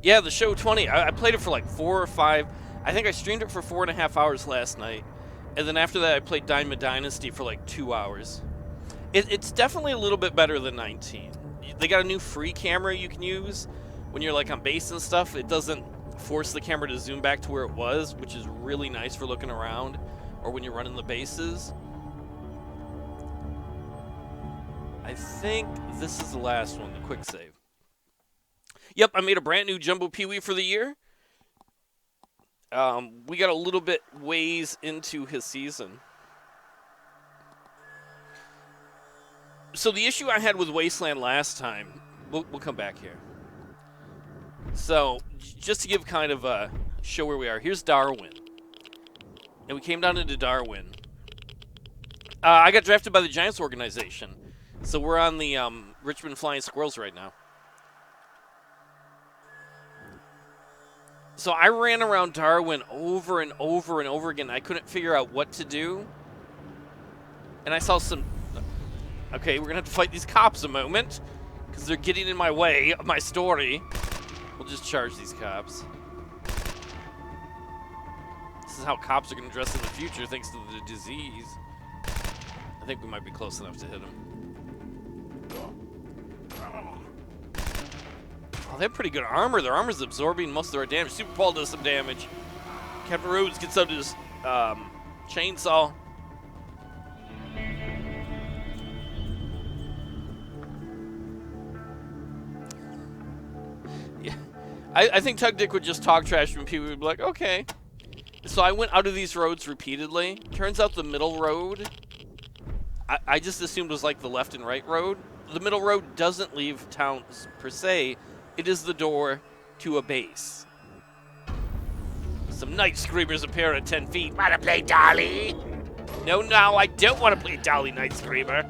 Yeah, the show 20. I played it for like 4 or 5. I think I streamed it for 4.5 hours last night, and then after that, I played Diamond Dynasty for like 2 hours. It's definitely a little bit better than 19. They got a new free camera you can use when you're like on base and stuff. It doesn't force the camera to zoom back to where it was, which is really nice for looking around or when you're running the bases. I think this is the last one, the quick save. Yep, I made a brand new Jumbo Peewee for the year. We got a little bit ways into his season. So the issue I had with Wasteland last time, we'll come back here. So just to give kind of a show where we are, here's Darwin. And we came down into Darwin. I got drafted by the Giants organization. So we're on the Richmond Flying Squirrels right now. So I ran around Darwin over and over and over again. I couldn't figure out what to do. And I saw some... Okay, we're going to have to fight these cops a moment, because they're getting in my way of my story. We'll just charge these cops. This is how cops are going to dress in the future, thanks to the disease. I think we might be close enough to hit them. Oh, they have pretty good armor. Their armor's absorbing most of our damage. Super Paul does some damage. Captain Rhodes gets out his chainsaw. Yeah, I think Tug Dick would just talk trash when people would be like, okay. So I went out of these roads repeatedly. Turns out the middle road, I just assumed was like the left and right road. The middle road doesn't leave town per se. It is the door to a base. Some night screamers appear at 10 feet. Wanna play Dolly? No, I don't want to play Dolly, Night Screamer.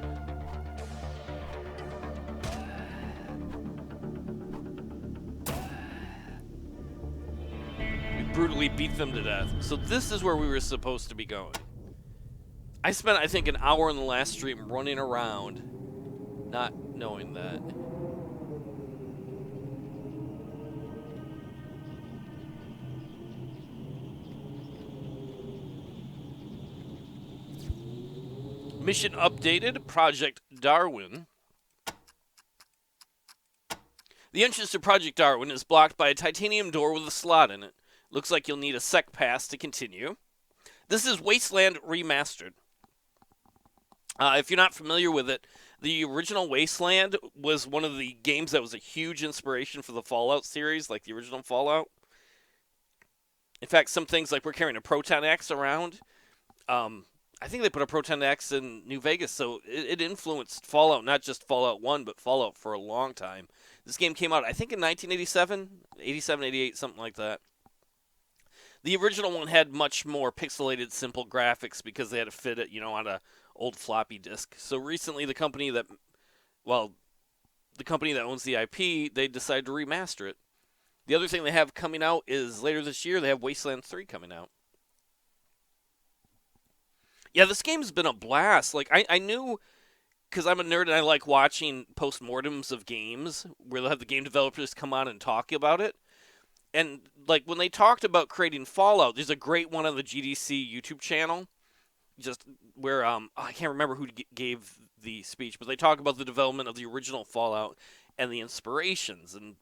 We brutally beat them to death. So this is where we were supposed to be going. I spent, I think, an hour in the last stream running around, not knowing that. Mission updated, Project Darwin. The entrance to Project Darwin is blocked by a titanium door with a slot in it. Looks like you'll need a sec pass to continue. This is Wasteland Remastered. If you're not familiar with it, the original Wasteland was one of the games that was a huge inspiration for the Fallout series, like the original Fallout. In fact, some things like we're carrying a Proton Axe around. I think they put a Proton Axe in New Vegas, so it influenced Fallout, not just Fallout 1, but Fallout for a long time. This game came out, I think, in 1987, 87, 88, something like that. The original one had much more pixelated, simple graphics because they had to fit it, on a old floppy disk. So recently, the company that owns the IP, they decided to remaster it. The other thing they have coming out is later this year, they have Wasteland 3 coming out. Yeah, this game's been a blast. Like, I knew, because I'm a nerd and I like watching postmortems of games where they'll have the game developers come on and talk about it. And, like, when they talked about creating Fallout, there's a great one on the GDC YouTube channel, just where, I can't remember who gave the speech, but they talk about the development of the original Fallout and the inspirations. And,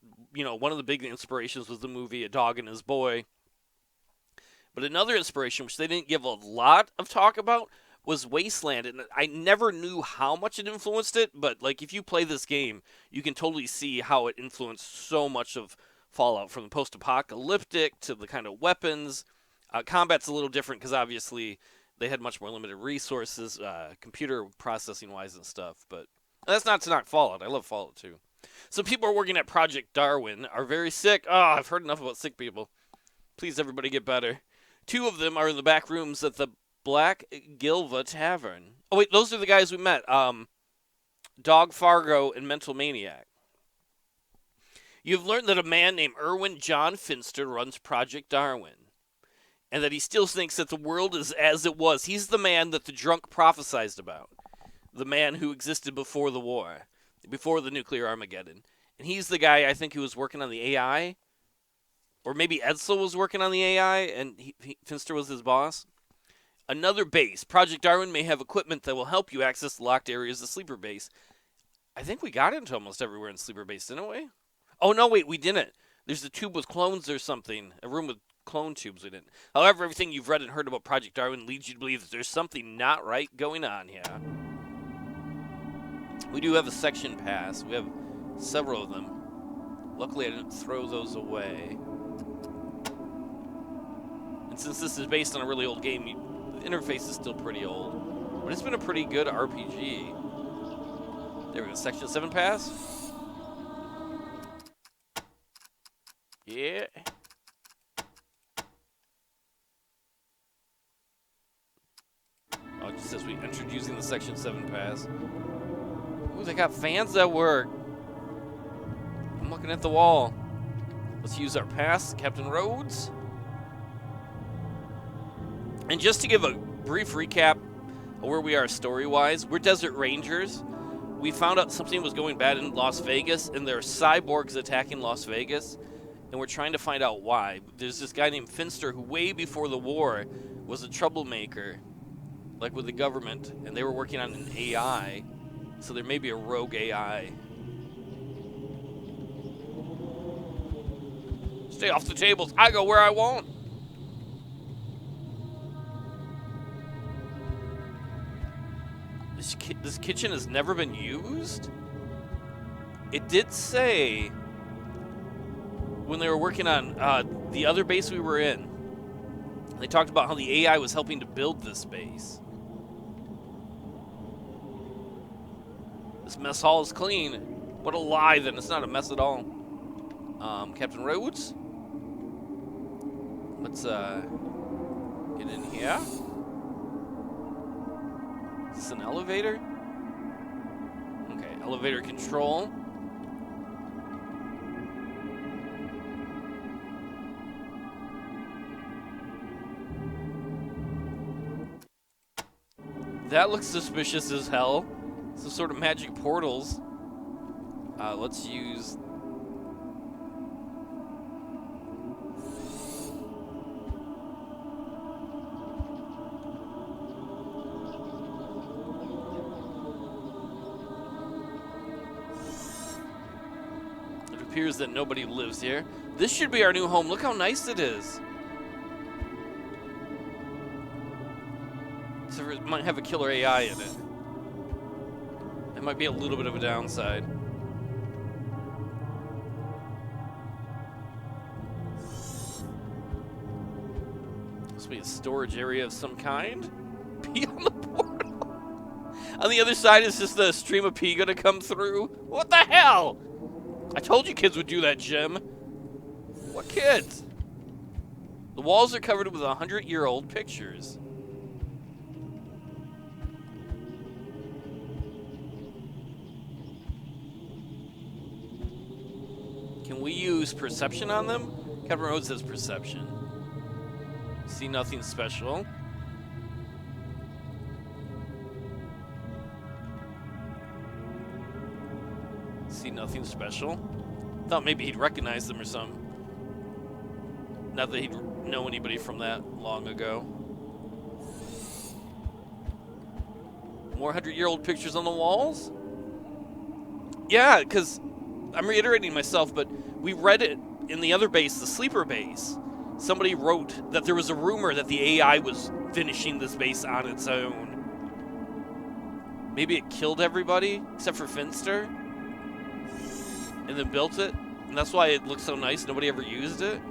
one of the big inspirations was the movie A Dog and His Boy. But another inspiration, which they didn't give a lot of talk about, was Wasteland. And I never knew how much it influenced it, but like if you play this game, you can totally see how it influenced so much of Fallout, from the post-apocalyptic to the kind of weapons. Combat's a little different because obviously they had much more limited resources, computer processing-wise and stuff. But that's not to knock Fallout. I love Fallout too. Some people are working at Project Darwin are very sick. Oh, I've heard enough about sick people. Please, everybody get better. 2 of them are in the back rooms at the Black Gilva Tavern. Oh, wait, those are the guys we met. Dog Fargo and Mental Maniac. You've learned that a man named Erwin John Finster runs Project Darwin, and that he still thinks that the world is as it was. He's the man that the drunk prophesized about. The man who existed before the war, before the nuclear Armageddon. And he's the guy, I think, who was working on the AI Or maybe Edsel was working on the AI and Finster was his boss. Another base. Project Darwin may have equipment that will help you access the locked areas of Sleeper Base. I think we got into almost everywhere in Sleeper Base, didn't we? Oh, no, wait, we didn't. There's a tube with clones or something. A room with clone tubes we didn't. However, everything you've read and heard about Project Darwin leads you to believe that there's something not right going on here. We do have a section pass. We have several of them. Luckily, I didn't throw those away. And since this is based on a really old game, the interface is still pretty old. But it's been a pretty good RPG. There we go. Section 7 pass. Yeah. Oh, it just says we entered using the Section 7 pass. Ooh, they got fans that work. I'm looking at the wall. Let's use our pass, Captain Rhodes. And just to give a brief recap of where we are story-wise, we're Desert Rangers. We found out something was going bad in Las Vegas, and there are cyborgs attacking Las Vegas, and we're trying to find out why. There's this guy named Finster who, way before the war, was a troublemaker, like with the government, and they were working on an AI, so there may be a rogue AI. Stay off the tables. I go where I want. This kitchen has never been used? It did say when they were working on the other base we were in, they talked about how the AI was helping to build this base. This mess hall is clean. What a lie, then. It's not a mess at all. Captain Rhodes? Let's get in here. Is this an elevator? Okay, elevator control. That looks suspicious as hell. Some sort of magic portals. Let's use... It appears that nobody lives here. This should be our new home. Look how nice it is. So it might have a killer AI in it. That might be a little bit of a downside. This will be a storage area of some kind. Pee on the portal. On the other side is just the stream of pee gonna come through. What the hell? I told you kids would do that, Jim. What kids? The walls are covered with 100-year-old pictures. Can we use perception on them? Captain Rhodes says perception. See nothing special. See nothing special. Thought maybe he'd recognize them or something. Not that he'd know anybody from that long ago. More 100-year-old pictures on the walls? Yeah, because I'm reiterating myself, but we read it in the other base, the Sleeper Base. Somebody wrote that there was a rumor that the AI was finishing this base on its own. Maybe it killed everybody, except for Finster, and then built it, and that's why it looks so nice. Nobody ever used it.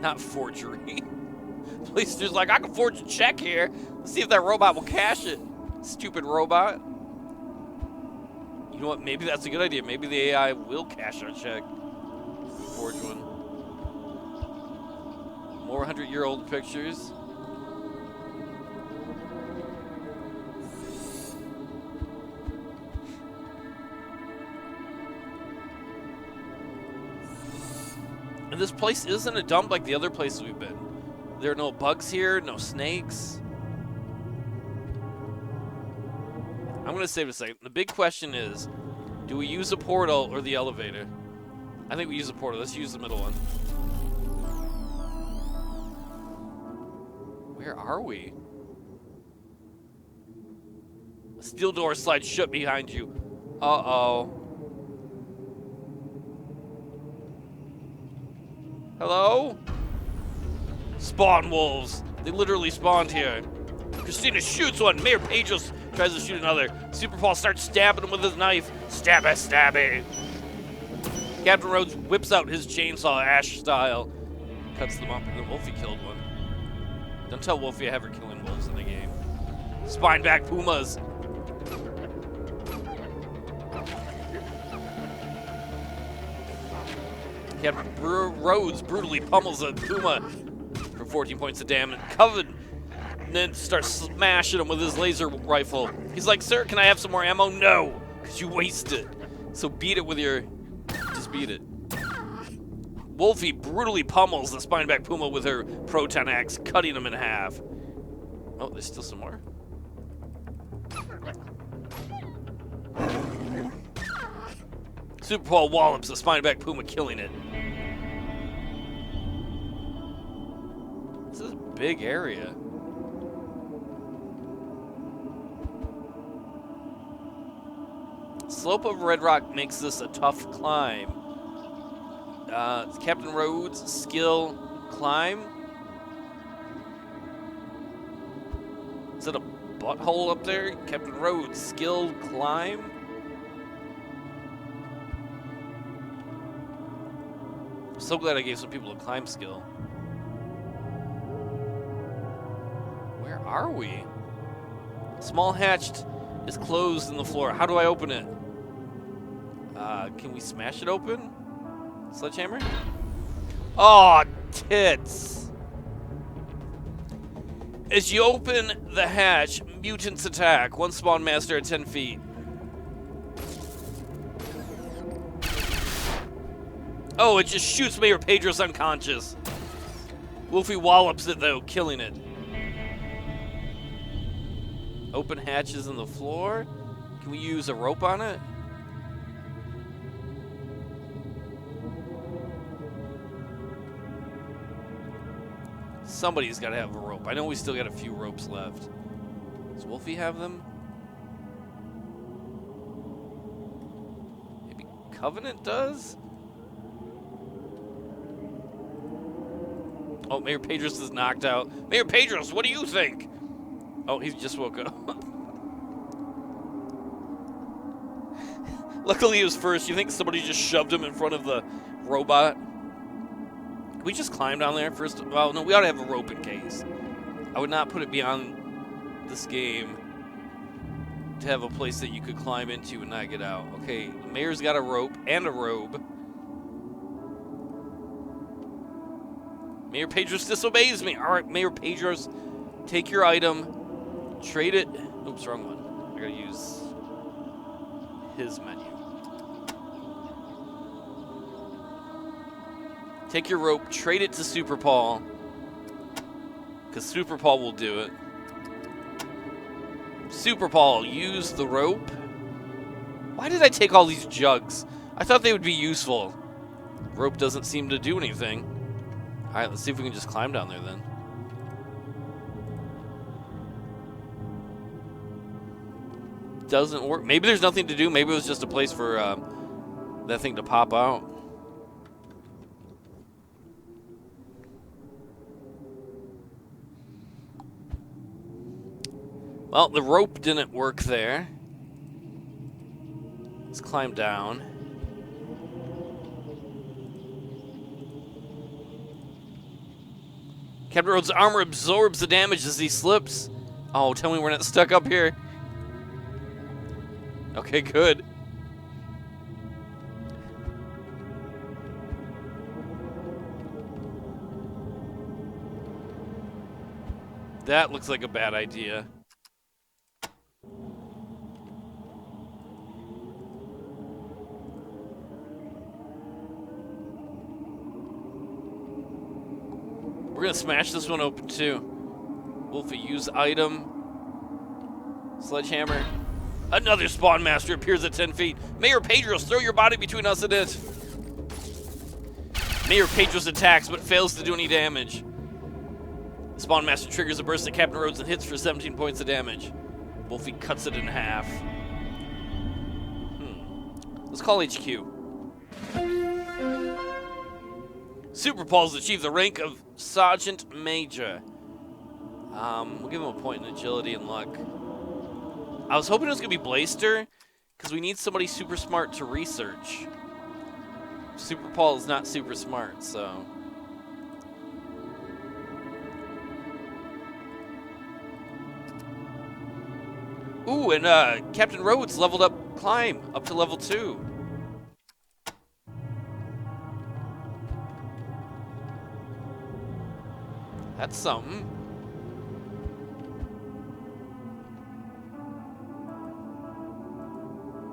Not forgery. Police's like, I can forge a check here. Let's see if that robot will cash it. Stupid robot. You know what? Maybe that's a good idea. Maybe the AI will cash our check. Forge one. More 100-year-old pictures. And this place isn't a dump like the other places we've been. There are no bugs here, no snakes. I'm going to save it a second. The big question is, do we use a portal or the elevator? I think we use the portal. Let's use the middle one. Where are we? A steel door slides shut behind you. Uh-oh. Hello? Spawn wolves. They literally spawned here. Christina shoots one. Mayor Pedros tries to shoot another. Super Paul starts stabbing him with his knife. Stabby, stabby. Captain Rhodes whips out his chainsaw, Ash style. Cuts them up, and then Wolfie killed one. Don't tell Wolfie I have her killing wolves in the game. Spineback pumas. Captain Rhodes brutally pummels a puma for 14 points of damage. Coven then starts smashing him with his laser rifle. He's like, sir, can I have some more ammo? No, because you waste it. So beat it with your... Just beat it. Wolfie brutally pummels the spineback puma with her proton axe, cutting him in half. Oh, there's still some more. Super Paul wallops the spineback puma, killing it. This is a big area. Slope of Red Rock makes this a tough climb. Captain Rhodes' skill climb. Is that a butthole up there? Captain Rhodes' skill climb. So glad I gave some people a climb skill. Where are we? Small hatch is closed in the floor. How do I open it? Can we smash it open? Sledgehammer? Oh, tits. As you open the hatch, mutants attack. One spawn master at 10 feet. Oh, it just shoots Mayor Pedros unconscious. Wolfie wallops it, though, killing it. Open hatches in the floor. Can we use a rope on it? Somebody's got to have a rope. I know we still got a few ropes left. Does Wolfie have them? Maybe Covenant does? Oh, Mayor Pedros is knocked out. Mayor Pedros, what do you think? Oh, he just woke up. Luckily he was first. You think somebody just shoved him in front of the robot? Can we just climb down there first? Well, no, we ought to have a rope in case. I would not put it beyond this game to have a place that you could climb into and not get out. Okay, the mayor's got a rope and a robe. Mayor Pedros disobeys me. All right, Mayor Pedros, take your item, trade it. Oops, wrong one. I gotta use his menu. Take your rope, trade it to Super Paul, because Super Paul will do it. Super Paul, use the rope. Why did I take all these jugs? I thought they would be useful. Rope doesn't seem to do anything. All right, let's see if we can just climb down there then. Doesn't work. Maybe there's nothing to do. Maybe it was just a place for that thing to pop out. Well, the rope didn't work there. Let's climb down. Captain Rhodes' armor absorbs the damage as he slips. Oh, tell me we're not stuck up here. Okay, good. That looks like a bad idea. We're gonna smash this one open too. Wolfie, use item. Sledgehammer. Another spawn master appears at 10 feet. Mayor Pedros, throw your body between us and it. Mayor Pedro's attacks, but fails to do any damage. The Spawn Master triggers a burst at Captain Rhodes and hits for 17 points of damage. Wolfie cuts it in half. Let's call HQ. Super Paul's achieved the rank of Sergeant Major. We'll give him a point in agility and luck. I was hoping it was going to be Blaster, because we need somebody super smart to research. Super Paul is not super smart, so... Ooh, and Captain Rhodes leveled up Climb up to level 2. That's something.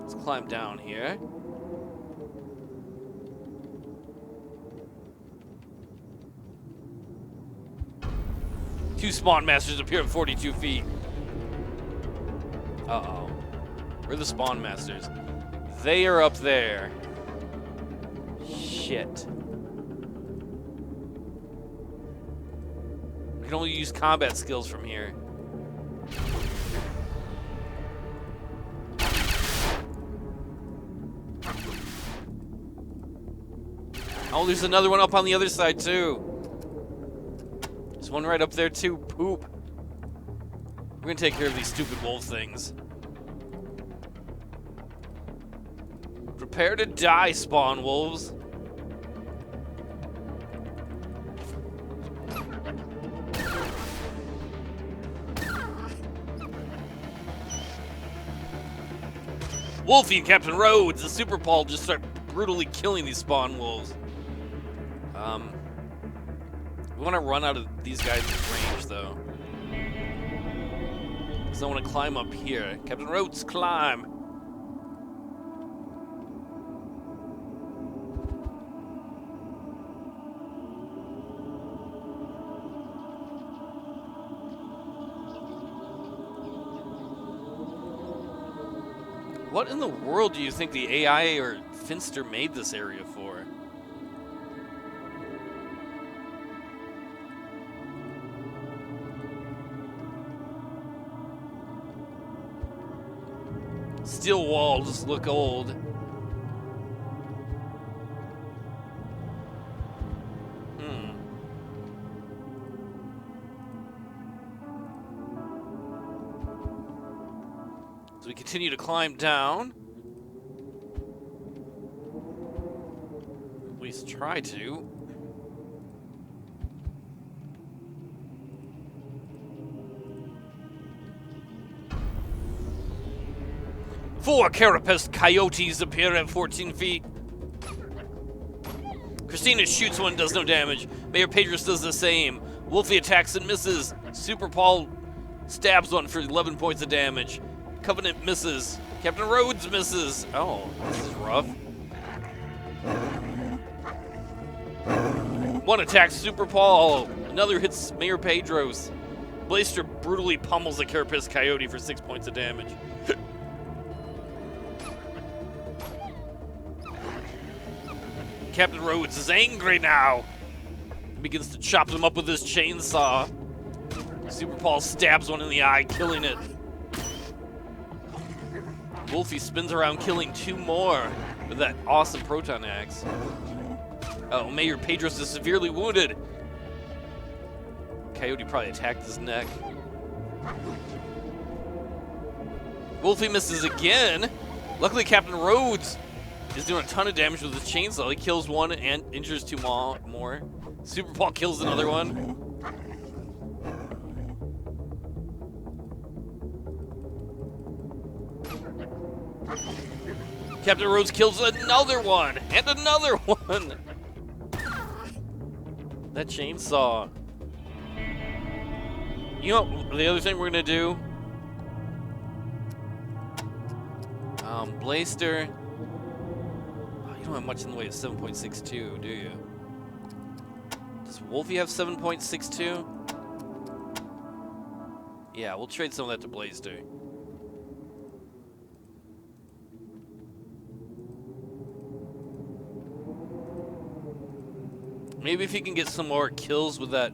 Let's climb down here. Two Spawn Masters appear at 42 feet. Uh-oh. Where are the Spawn Masters? They are up there. Shit. We can only use combat skills from here. Oh, there's another one up on the other side, too. There's one right up there, too. Poop. We're gonna take care of these stupid wolf things. Prepare to die, Spawn Wolves. Wolfie and Captain Rhodes, the Super Paul, just start brutally killing these Spawn Wolves. We want to run out of these guys' range, though. Because I want to climb up here. Captain Rhodes, climb! What in the world do you think the AI or Finster made this area for? Steel walls look old. So we continue to climb down. At least try to. Four carapace coyotes appear at 14 feet. Christina shoots one, does no damage. Mayor Pedros does the same. Wolfie attacks and misses. Super Paul stabs one for 11 points of damage. Covenant misses. Captain Rhodes misses. Oh, this is rough. One attacks Super Paul. Another hits Mayor Pedros. Blaster brutally pummels the carapace coyote for 6 points of damage. Captain Rhodes is angry now. He begins to chop them up with his chainsaw. Super Paul stabs one in the eye, killing it. Wolfie spins around, killing two more with that awesome proton axe. Oh, Mayor Pedros is severely wounded. Coyote probably attacked his neck. Wolfie misses again. Luckily, Captain Rhodes is doing a ton of damage with his chainsaw. He kills one and injures two more. Super Paul kills another one. Captain Rhodes kills another one and another one. That chainsaw. You know, the other thing we're gonna do? Blaster. You don't have much in the way of 7.62, do you? Does Wolfie have 7.62? Yeah, we'll trade some of that to Blaster. Maybe if he can get some more kills with that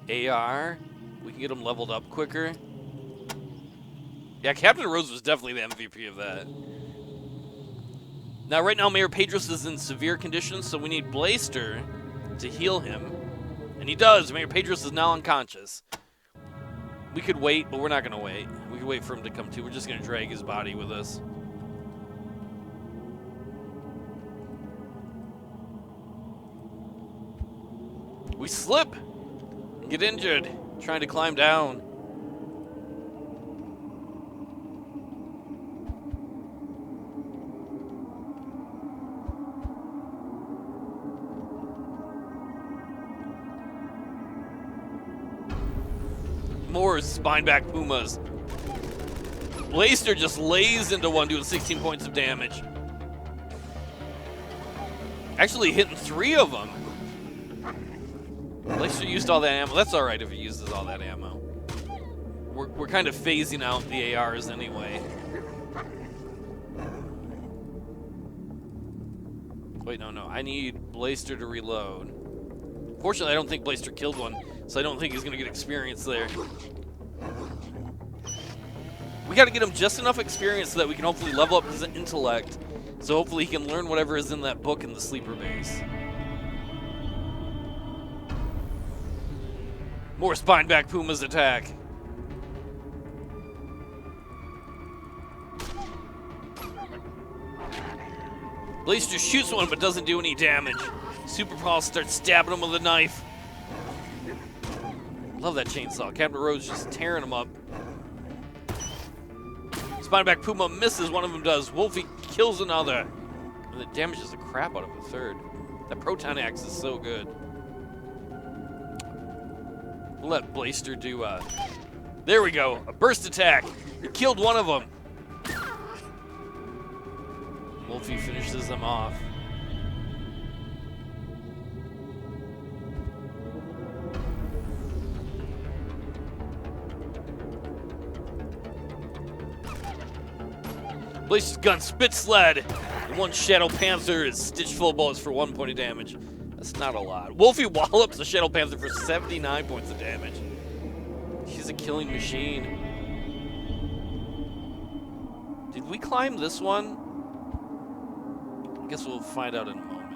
AR, we can get him leveled up quicker. Yeah, Captain Rhodes was definitely the MVP of that. Now, right now, Mayor Pedros is in severe condition, so we need Blaster to heal him. And he does. Mayor Pedros is now unconscious. We could wait, but we're not going to wait. We could wait for him to come to. We're just going to drag his body with us. We slip and get injured trying to climb down. More spineback pumas. Blaster just lays into one, doing 16 points of damage. Actually hitting 3 of them. Blaster used all that ammo. That's alright if he uses all that ammo. We're kind of phasing out the ARs anyway. Wait, no. I need Blaster to reload. Fortunately, I don't think Blaster killed one, so I don't think he's going to get experience there. We got to get him just enough experience so that we can hopefully level up his intellect, so hopefully he can learn whatever is in that book in the sleeper base. More spineback pumas attack. Blaster shoots one but doesn't do any damage. Super Paul starts stabbing him with a knife. Love that chainsaw. Captain Rhodes just tearing him up. Spineback Puma misses, one of them does. Wolfie kills another. And it damages the crap out of a third. That proton axe is so good. We'll let Blaster do there we go, a burst attack. It killed one of them. Wolfie finishes them off. Blaster's gun spit sled. And one Shadow Panther is stitched full of bullets for 1 point of damage. That's not a lot. Wolfie wallops the Shadow Panther for 79 points of damage. She's a killing machine. Did we climb this one? I guess we'll find out in a moment.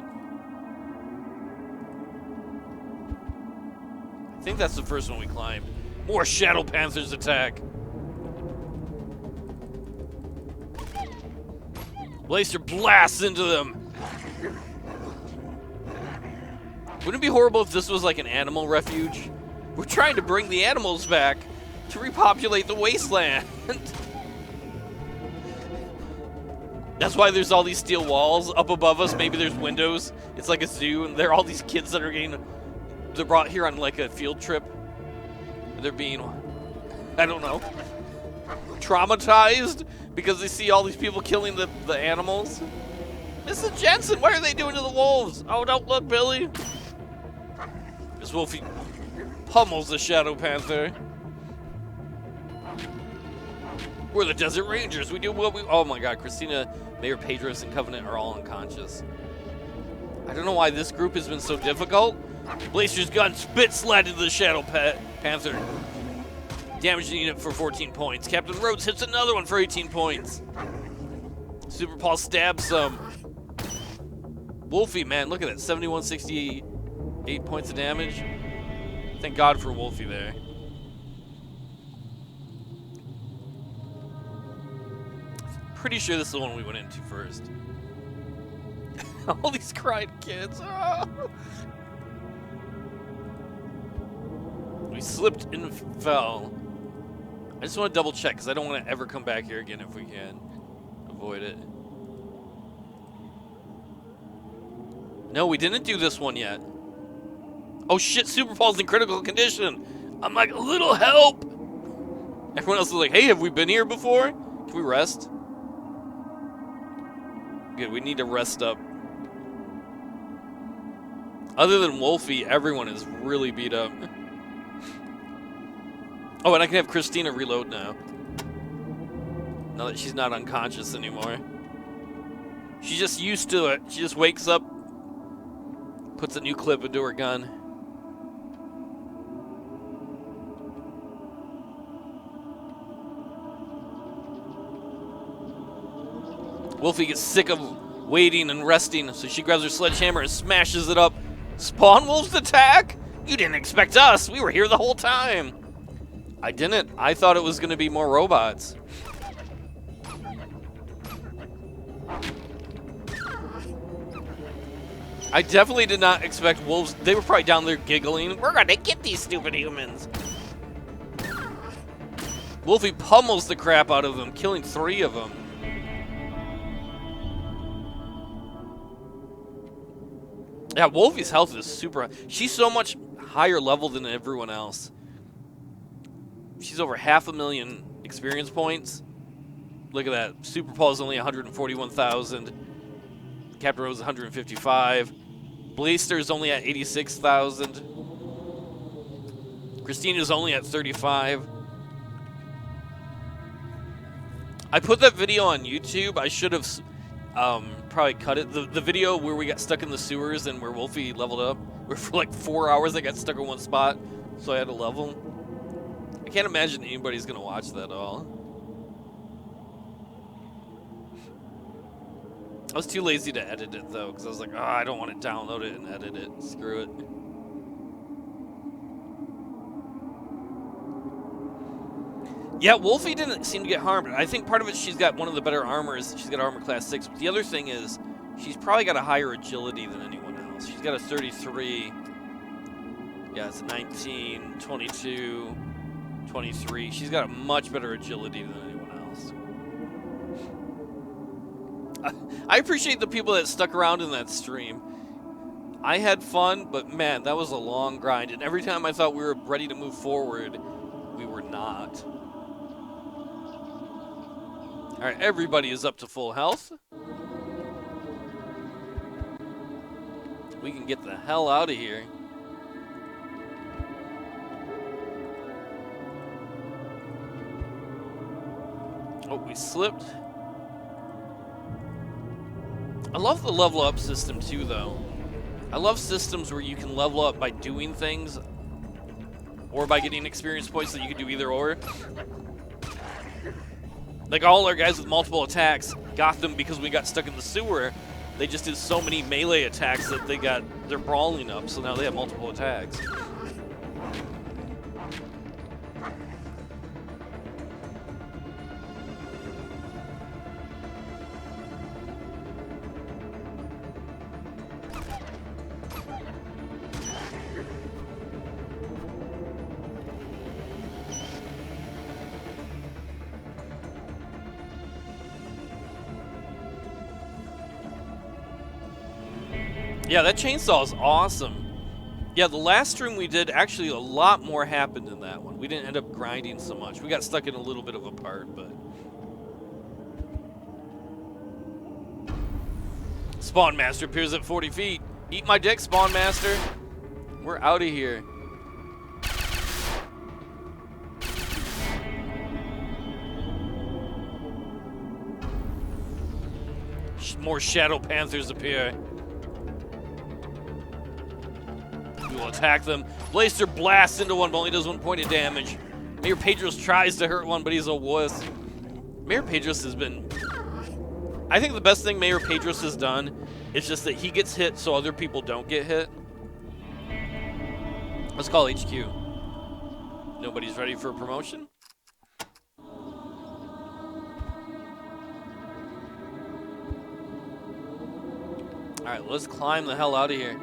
I think that's the first one we climbed. More Shadow Panthers attack. Blaster blasts into them. Wouldn't it be horrible if this was like an animal refuge? We're trying to bring the animals back to repopulate the wasteland. That's why there's all these steel walls up above us. Maybe there's windows. It's like a zoo, and there are all these kids that are they're brought here on like a field trip. They're being, I don't know, traumatized because they see all these people killing the animals. Mrs. Jensen, what are they doing to the wolves? Oh, don't look, Billy. This Wolfie pummels the Shadow Panther. We're the Desert Rangers. We do what we... Oh my god, Christina, Mayor Pedros, and Covenant are all unconscious. I don't know why this group has been so difficult. Blaster's gun spit sled into the Shadow Panther. Damaging it for 14 points. Captain Rhodes hits another one for 18 points. Super Paul stabs some. Wolfie, man, look at that. 7168 points of damage. Thank God for Wolfie there. Pretty sure this is the one we went into first. All these crying kids. Oh. We slipped and fell. I just want to double check because I don't want to ever come back here again if we can avoid it. No, we didn't do this one yet. Oh shit, Super Paul's in critical condition. I'm like, a little help. Everyone else is like, hey, have we been here before? Can we rest? Good, we need to rest up. Other than Wolfie, everyone is really beat up. Oh, and I can have Christina reload now. Now that she's not unconscious anymore. She's just used to it. She just wakes up, Puts a new clip into her gun. Wolfie gets sick of waiting and resting, so she grabs her sledgehammer and smashes it up. Spawn wolves attack? You didn't expect us. We were here the whole time. I didn't. I thought it was going to be more robots. I definitely did not expect wolves. They were probably down there giggling. We're going to get these stupid humans. Wolfie pummels the crap out of them, killing 3 of them. Yeah, Wolfie's health is super high. She's so much higher level than everyone else. She's over 500,000 experience points. Look at that. Super Paul's only 141,000. Captain Rose 155. Blaster's only at 86,000. Christina's only at 35. I put that video on YouTube. I should have probably cut it. The video where we got stuck in the sewers and where Wolfie leveled up, where for like 4 hours I got stuck in one spot, so I had to level. I can't imagine anybody's gonna watch that at all. I was too lazy to edit it though, because I was like, oh, I don't want to download it and edit it. Screw it. Yeah, Wolfie didn't seem to get harmed. I think part of it, she's got one of the better armors. She's got armor class 6. But the other thing is, she's probably got a higher agility than anyone else. She's got a 33. Yeah, it's 19, 22, 23. She's got a much better agility than anyone else. I appreciate the people that stuck around in that stream. I had fun, but man, that was a long grind. And every time I thought we were ready to move forward, we were not. All right, everybody is up to full health. We can get the hell out of here. Oh, we slipped. I love the level up system too, though. I love systems where you can level up by doing things or by getting experience points that you can do either or. Like all our guys with multiple attacks got them because we got stuck in the sewer. They just did so many melee attacks that they're brawling up, so now they have multiple attacks. Yeah, that chainsaw is awesome. Yeah, the last stream we did, actually a lot more happened in that one. We didn't end up grinding so much. We got stuck in a little bit of a part, but... Spawn Master appears at 40 feet. Eat my dick, Spawn Master. We're out of here. More Shadow Panthers appear. We will attack them. Blaster blasts into one, but only does 1 point of damage. Mayor Pedros tries to hurt one, but he's a wuss. Mayor Pedros has been... I think the best thing Mayor Pedros has done is just that he gets hit so other people don't get hit. Let's call HQ. Nobody's ready for a promotion? Alright, let's climb the hell out of here.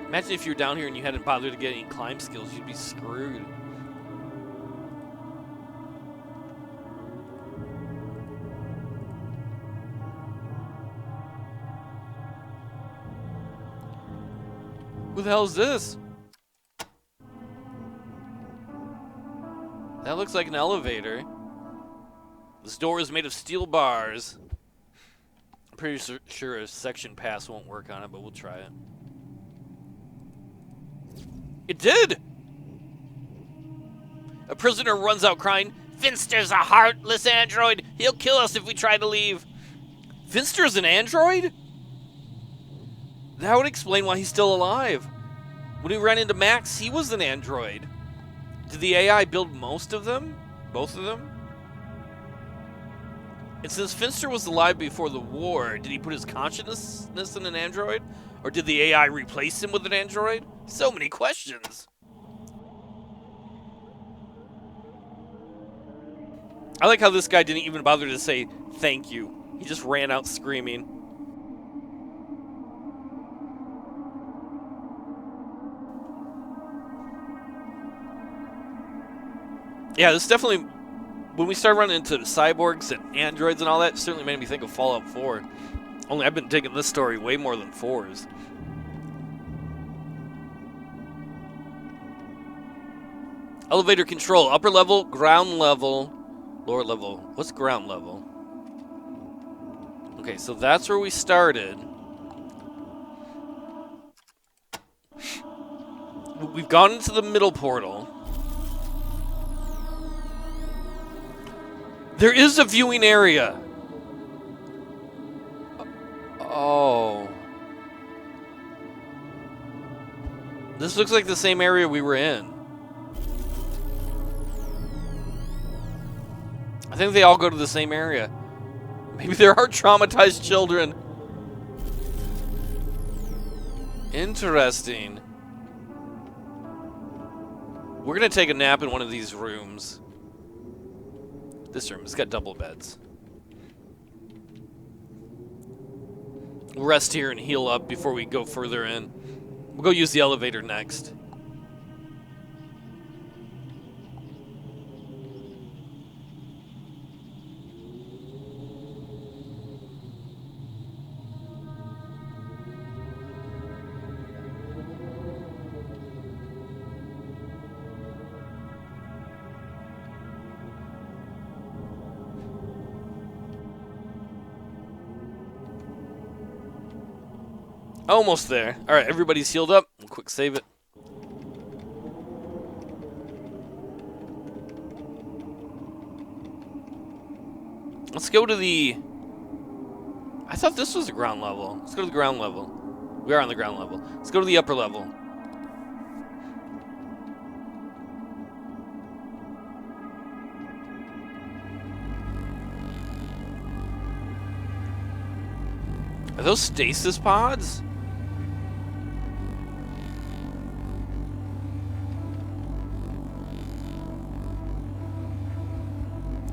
Imagine if you were down here and you hadn't bothered to get any climb skills, you'd be screwed. Who the hell is this? That looks like an elevator. This door is made of steel bars. I'm pretty sure a section pass won't work on it, but we'll try it. It did! A prisoner runs out crying, "Finster's a heartless android! He'll kill us if we try to leave!" Finster's an android? That would explain why he's still alive. When we ran into Max, he was an android. Did the AI build most of them? Both of them? And since Finster was alive before the war, did he put his consciousness in an android? Or did the AI replace him with an android? So many questions. I like how this guy didn't even bother to say thank you. He just ran out screaming. Yeah, this definitely, when we started running into cyborgs and androids and all that, certainly made me think of Fallout 4. Only I've been digging this story way more than 4's. Elevator control, upper level, ground level, lower level. What's ground level? Okay, so that's where we started. We've gone into the middle portal. There is a viewing area. Oh. This looks like the same area we were in. I think they all go to the same area. Maybe there are traumatized children. Interesting. We're gonna take a nap in one of these rooms. This room, it's got double beds. We'll rest here and heal up before we go further in. We'll go use the elevator next. Almost there. All right, everybody's healed up. We'll quick save it. Let's go to the... I thought this was the ground level. Let's go to the ground level. We are on the ground level. Let's go to the upper level. Are those stasis pods?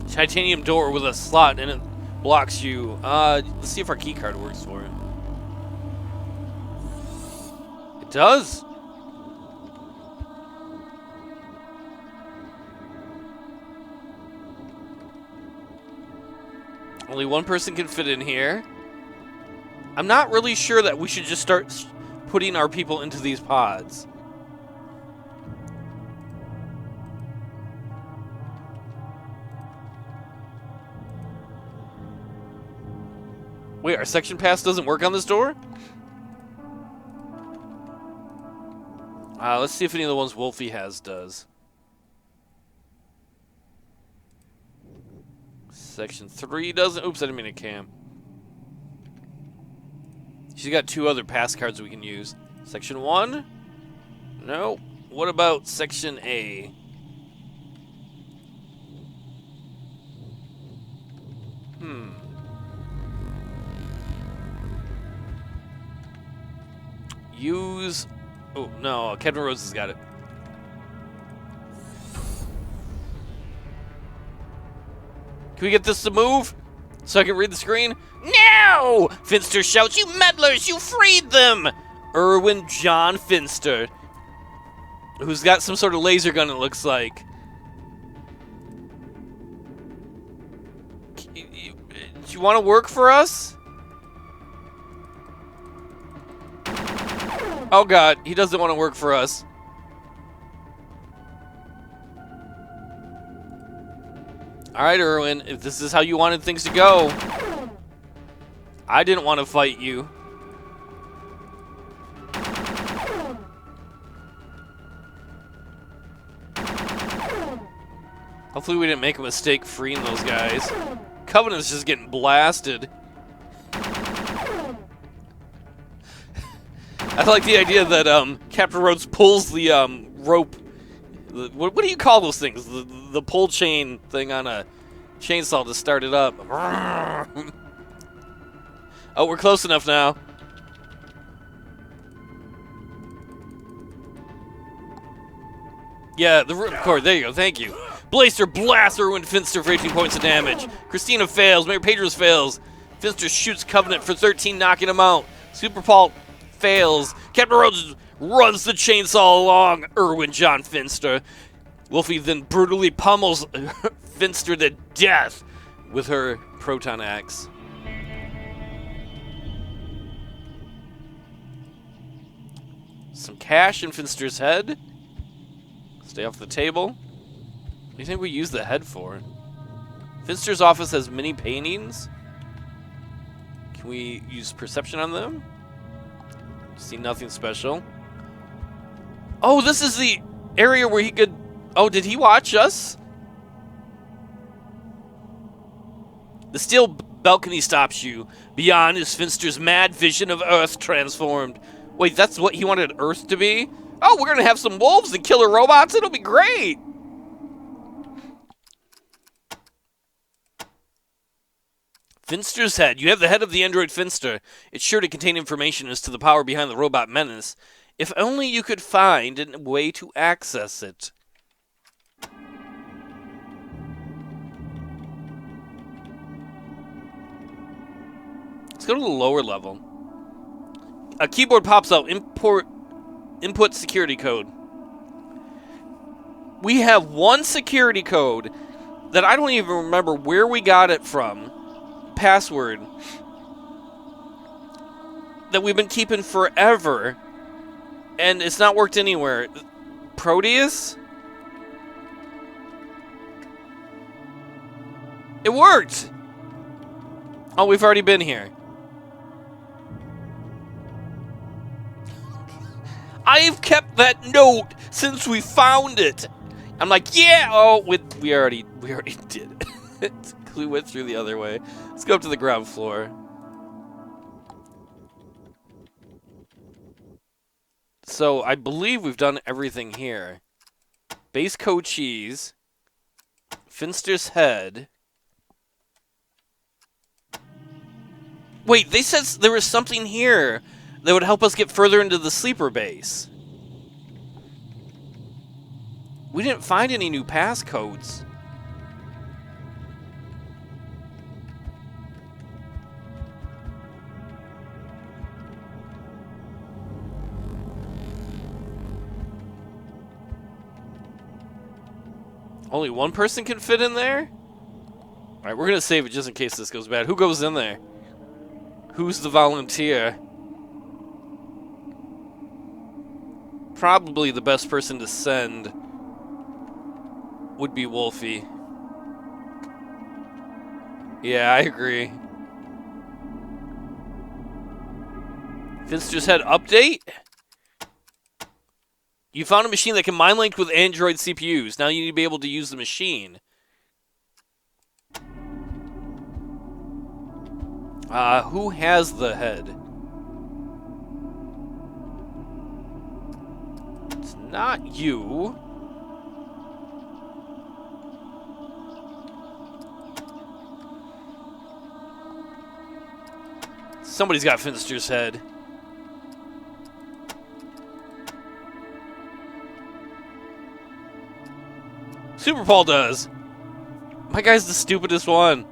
Titanium door with a slot and it blocks you. Let's see if our key card works for it. It does. Only one person can fit in here. I'm not really sure that we should just start putting our people into these pods. Wait, our section pass doesn't work on this door? Let's see if any of the ones Wolfie has does. Section 3 doesn't. Oops, I didn't mean to cam. She's got 2 other pass cards we can use. Section 1? No. What about Section A? Use... Oh, no. Kevin Rose has got it. Can we get this to move? So I can read the screen? No! Finster shouts, you meddlers! You freed them! Erwin John Finster. Who's got some sort of laser gun, it looks like. Do you want to work for us? Oh god, he doesn't want to work for us. Alright, Erwin, if this is how you wanted things to go. I didn't want to fight you. Hopefully we didn't make a mistake freeing those guys. Covenant's just getting blasted. I like the idea that Captain Rhodes pulls the rope. What do you call those things? The pull chain thing on a chainsaw to start it up. Oh, we're close enough now. Yeah, the ripcord. There you go. Thank you. Blaster blasts Erwin Finster for 18 points of damage. Christina fails. Mayor Pedros fails. Finster shoots Covenant for 13, knocking him out. Super Paul fails. Captain Rhodes runs the chainsaw along Erwin John Finster. Wolfie then brutally pummels Finster to death with her proton axe. Some cash in Finster's head. Stay off the table. What do you think we use the head for? Finster's office has many paintings. Can we use perception on them? See nothing special. Oh, this is the area where he could... Oh, did he watch us? The steel balcony stops you. Beyond is Finster's mad vision of Earth transformed. Wait, that's what he wanted Earth to be? Oh, we're gonna have some wolves and killer robots. It'll be great. Finster's head. You have the head of the android Finster. It's sure to contain information as to the power behind the robot menace. If only you could find a way to access it. Let's go to the lower level. A keyboard pops out. Input security code. We have one security code that I don't even remember where we got it from. Password. That we've been keeping forever. And it's not worked anywhere. Proteus? It worked! Oh, we've already been here. I've kept that note since we found it. I'm like, yeah. Oh, we already did it. We went through the other way. Let's go up to the ground floor. So I believe we've done everything here. Base code cheese. Finster's head. Wait, they said there was something here that would help us get further into the sleeper base. We didn't find any new passcodes. Only one person can fit in there? Alright, we're going to save it just in case this goes bad. Who goes in there? Who's the volunteer? Probably the best person to send would be Wolfie. Yeah, I agree. Finster's head update? You found a machine that can mind link with Android CPUs. Now you need to be able to use the machine. Who has the head? It's not you. Somebody's got Finster's head. Super Paul does. My guy's the stupidest one.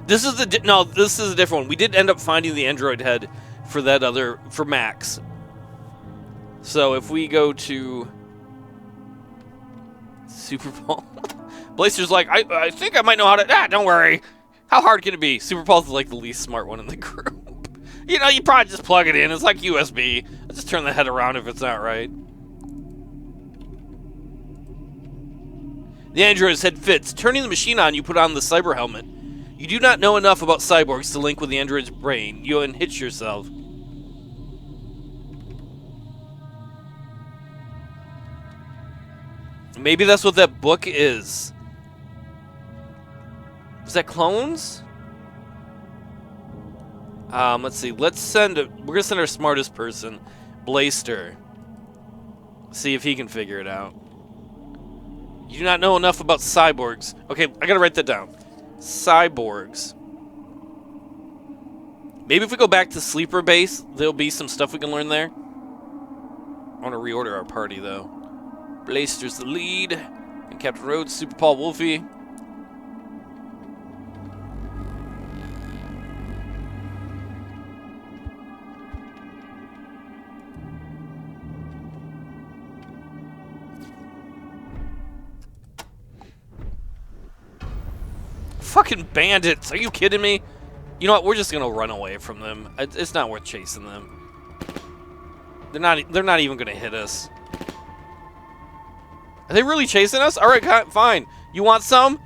This is this is a different one. We did end up finding the android head for that other, for Max. So if we go to Super Paul, Blaster's like, I think I might know how to. Don't worry. How hard can it be? Super Paul's like the least smart one in the group. You know, you probably just plug it in. It's like USB. I'll just turn the head around if it's not right. The android's head fits. Turning the machine on, you put on the cyber helmet. You do not know enough about cyborgs to link with the android's brain. You unhitch yourself. Maybe that's what that book is. Was that clones? Let's see. We're gonna send our smartest person, Blaster. See if he can figure it out. You do not know enough about cyborgs. Okay, I gotta write that down. Cyborgs. Maybe if we go back to Sleeper Base, there'll be some stuff we can learn there. I want to reorder our party, though. Blaster's the lead. And Captain Rhodes, Super Paul Wolfie. Fucking bandits! Are you kidding me? You know what? We're just gonna run away from them. It's not worth chasing them. They're not even gonna hit us. Are they really chasing us? All right, fine. You want some?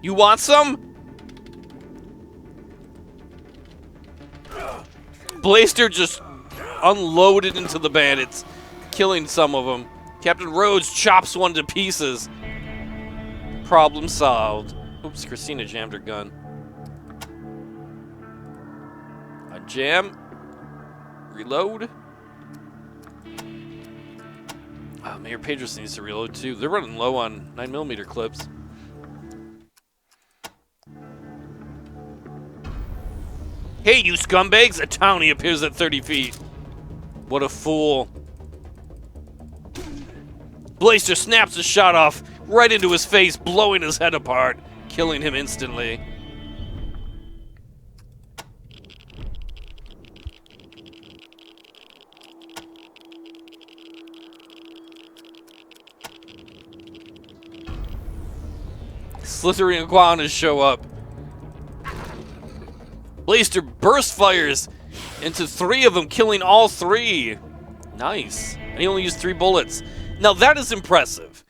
You want some? Blaster just unloaded into the bandits, killing some of them. Captain Rhodes chops one to pieces. Problem solved. Oops, Christina jammed her gun. Jam. Reload. Oh, Mayor Pedros needs to reload too. They're running low on 9mm clips. Hey, you scumbags! A townie appears at 30 feet. What a fool. Blaster snaps a shot off right into his face, blowing his head apart, killing him instantly. Slithering iguanas show up. Blaster burst fires into 3 of them, killing all 3. Nice. And he only used 3 bullets. Now that is impressive.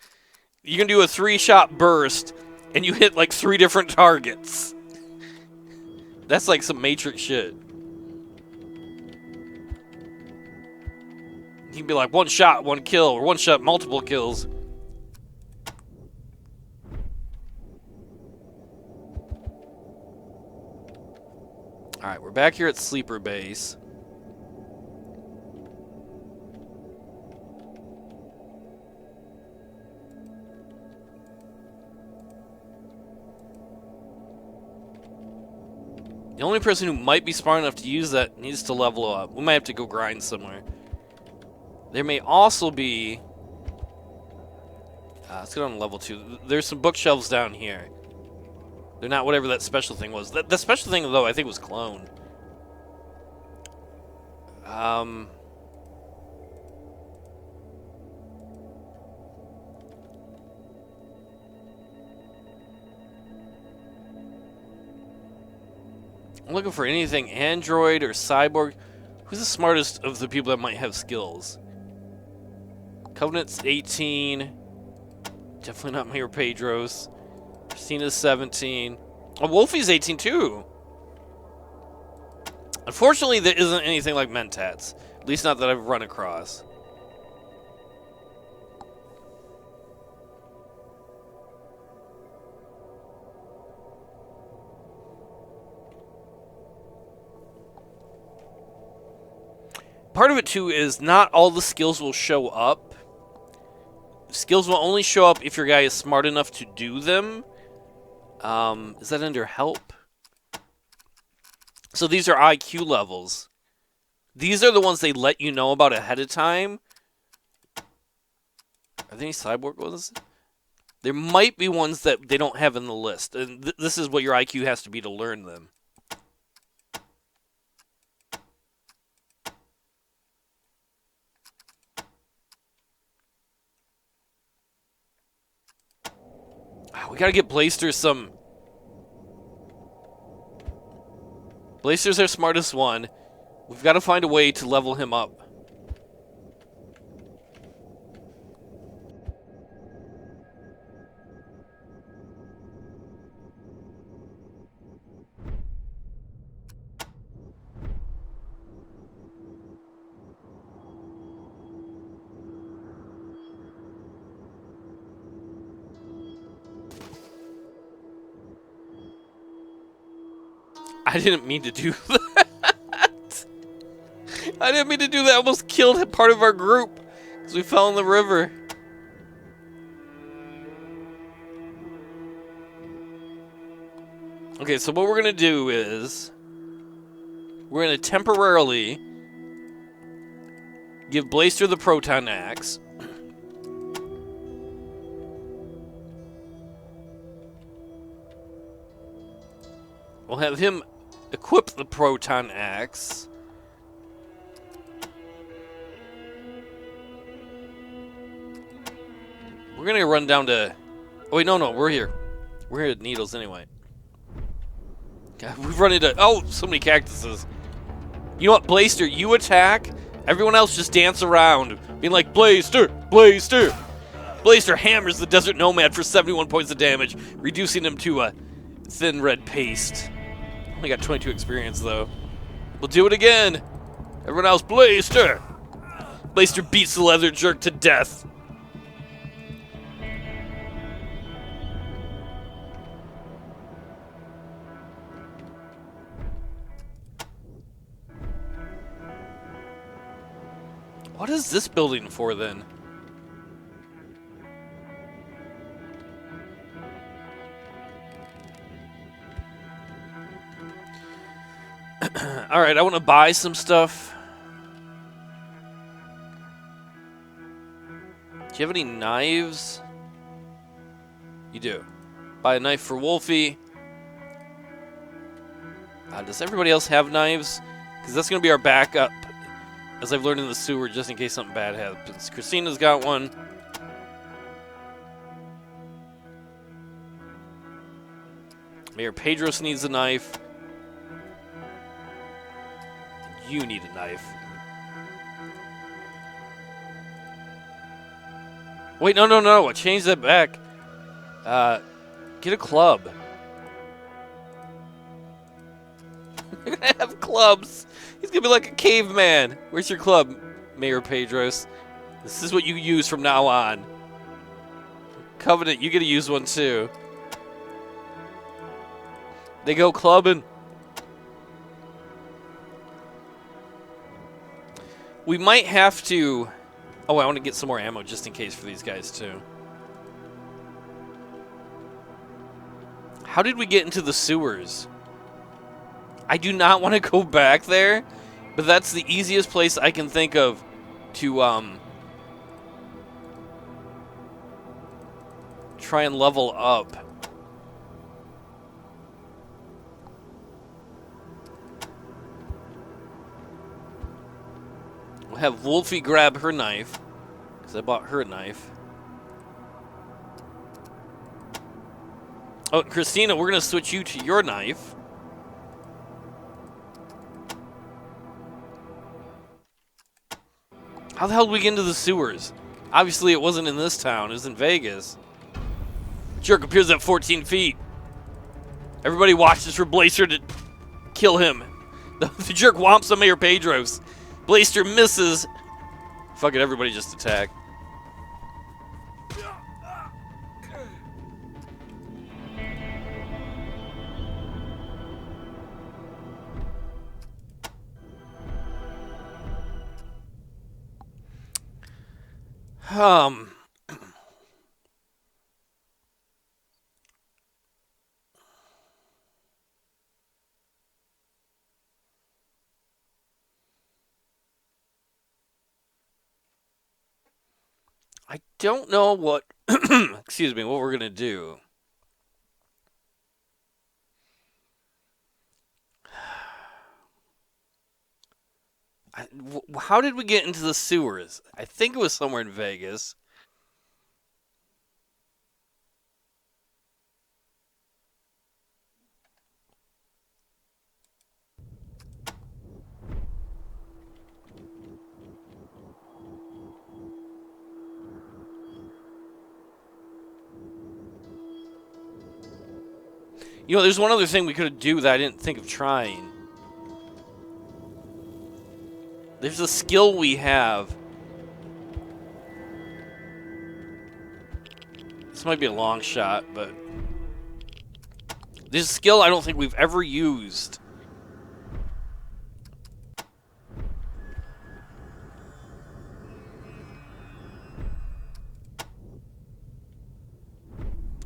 You can do a 3-shot burst, and you hit like 3 different targets. That's like some Matrix shit. You can be like 1 shot, 1 kill, or 1 shot, multiple kills. Alright, we're back here at Sleeper Base. The only person who might be smart enough to use that needs to level up. We might have to go grind somewhere. There may also be... let's go down to level 2. There's some bookshelves down here. They're not whatever that special thing was. The special thing, though, I think was clone. I'm looking for anything android or cyborg. Who's the smartest of the people that might have skills? Covenant's 18. Definitely not Mayor Pedros. Christina's 17. Oh, Wolfie's 18 too. Unfortunately, there isn't anything like Mentats. At least not that I've run across. Part of it too is not all the skills will show up. Skills will only show up if your guy is smart enough to do them. Is that under help? So these are IQ levels. These are the ones they let you know about ahead of time. Are there any cyborg ones? There might be ones that they don't have in the list. And this is what your IQ has to be to learn them. We gotta get Blaster some... Blaster's our smartest one. We've got to find a way to level him up. I didn't mean to do that. I didn't mean to do that. I almost killed part of our group because we fell in the river. Okay, so what we're going to do is we're going to temporarily give Blaster the proton axe. We'll have him equip the proton axe. We're going to run down to... Oh, wait, no, we're here. We're here at Needles anyway. God, we've run into... Oh, so many cactuses. You know what, Blaster, you attack. Everyone else just dance around, being like, Blaster, Blaster. Blaster hammers the Desert Nomad for 71 points of damage, reducing him to a thin red paste. Only got 22 experience, though. We'll do it again. Everyone else, Blaster. Blaster beats the leather jerk to death. What is this building for, then? Alright, I want to buy some stuff. Do you have any knives? You do. Buy a knife for Wolfie. Does everybody else have knives? Because that's going to be our backup, as I've learned in the sewer, just in case something bad happens. Christina's got one. Mayor Pedros needs a knife. You need a knife. Wait, no. I changed that back. Get a club. We're gonna have clubs. He's gonna be like a caveman. Where's your club, Mayor Pedros? This is what you use from now on. Covenant, you get to use one too. They go clubbing. We might have to... Oh, I want to get some more ammo just in case for these guys too. How did we get into the sewers? I do not want to go back there, but that's the easiest place I can think of to try and level up. We'll have Wolfie grab her knife, because I bought her a knife. Oh, Christina, we're going to switch you to your knife. How the hell did we get into the sewers? Obviously, it wasn't in this town. It was in Vegas. Jerk appears at 14 feet. Everybody watches for Blaster to kill him. The jerk whomps on Mayor Pedros. Blaster misses. Fuck it, everybody just attack. I don't know what, excuse me, what we're going to do. How did we get into the sewers? I think it was somewhere in Vegas. You know, there's one other thing we could do that I didn't think of trying. There's a skill we have. This might be a long shot, but... there's a skill I don't think we've ever used.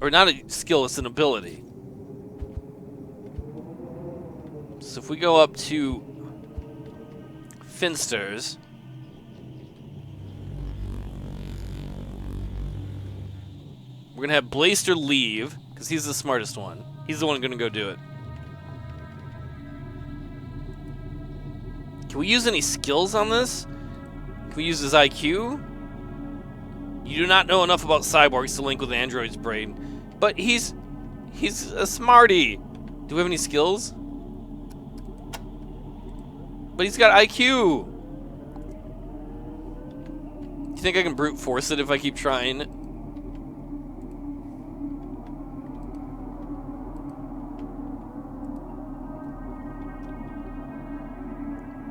Or not a skill, it's an ability. So if we go up to Finsters, we're going to have Blaster leave, because he's the smartest one. He's the one going to go do it. Can we use any skills on this? Can we use his IQ? You do not know enough about cyborgs to link with Android's brain, but he's a smarty. Do we have any skills? But he's got IQ. Do you think I can brute force it if I keep trying?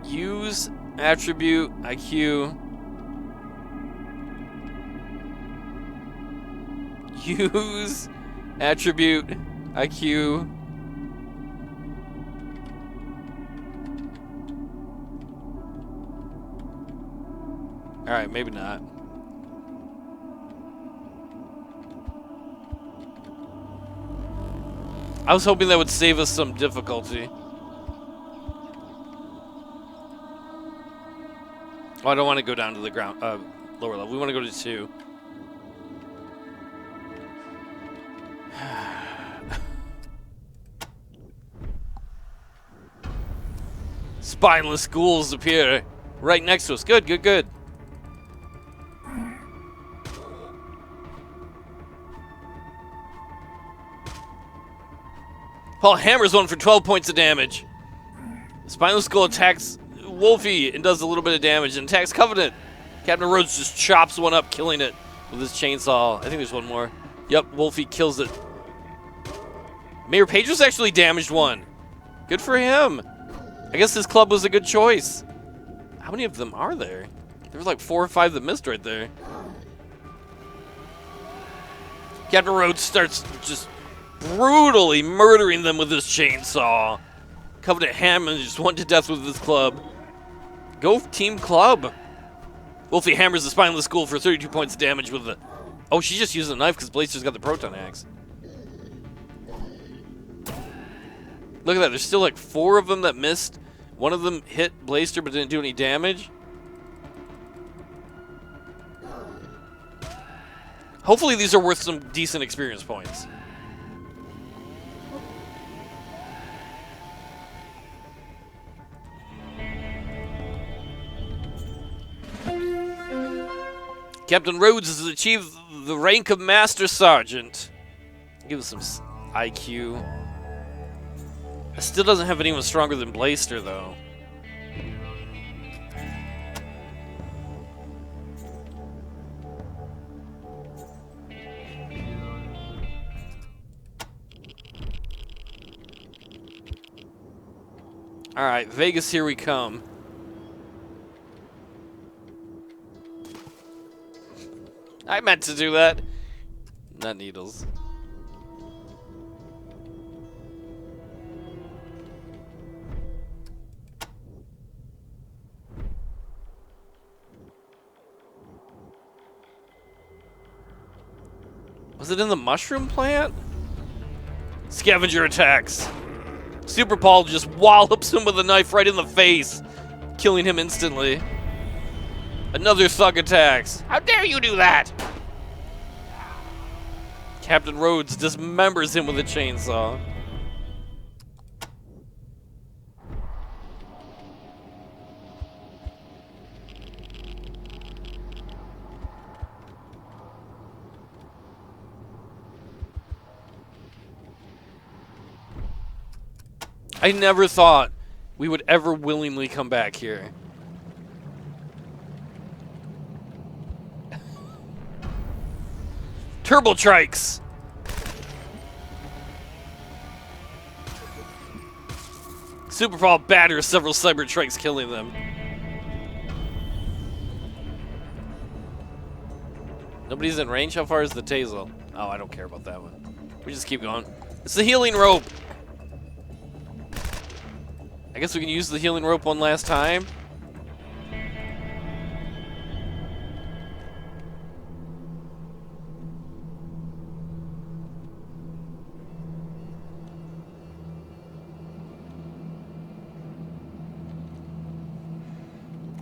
Use attribute IQ. Use attribute IQ. Alright, maybe not. I was hoping that would save us some difficulty. Oh, I don't want to go down to the ground, lower level. We want to go to 2. Spineless ghouls appear right next to us. Good, good, good. Paul hammers one for 12 points of damage. Spineless ghoul attacks Wolfie and does a little bit of damage, and attacks Covenant. Captain Rhodes just chops one up, killing it with his chainsaw. I think there's one more. Yep, Wolfie kills it. Mayor Pedro's actually damaged one. Good for him. I guess this club was a good choice. How many of them are there? There was like 4 or 5 that missed right there. Captain Rhodes starts just brutally murdering them with his chainsaw. Covenant Hammond just went to death with this club. Go Team Club. Wolfie hammers the spineless ghoul for 32 points of damage with the... Oh, she just used a knife because Blaster's got the proton axe. Look at that. There's still like 4 of them that missed. One of them hit Blaster but didn't do any damage. Hopefully these are worth some decent experience points. Captain Rhodes has achieved the rank of Master Sergeant. Give us some IQ. It still doesn't have anyone stronger than Blaster, though. Alright, Vegas, here we come. I meant to do that. Not needles. Was it in the mushroom plant? Scavenger attacks. Super Paul just wallops him with a knife right in the face, killing him instantly. Another thug attacks. How dare you do that? Captain Rhodes dismembers him with a chainsaw. I never thought we would ever willingly come back here. Turbo Trikes! Superfall batters several Cyber Trikes, killing them. Nobody's in range? How far is the Tazel? Oh, I don't care about that one. We just keep going. It's the healing rope! I guess we can use the healing rope one last time.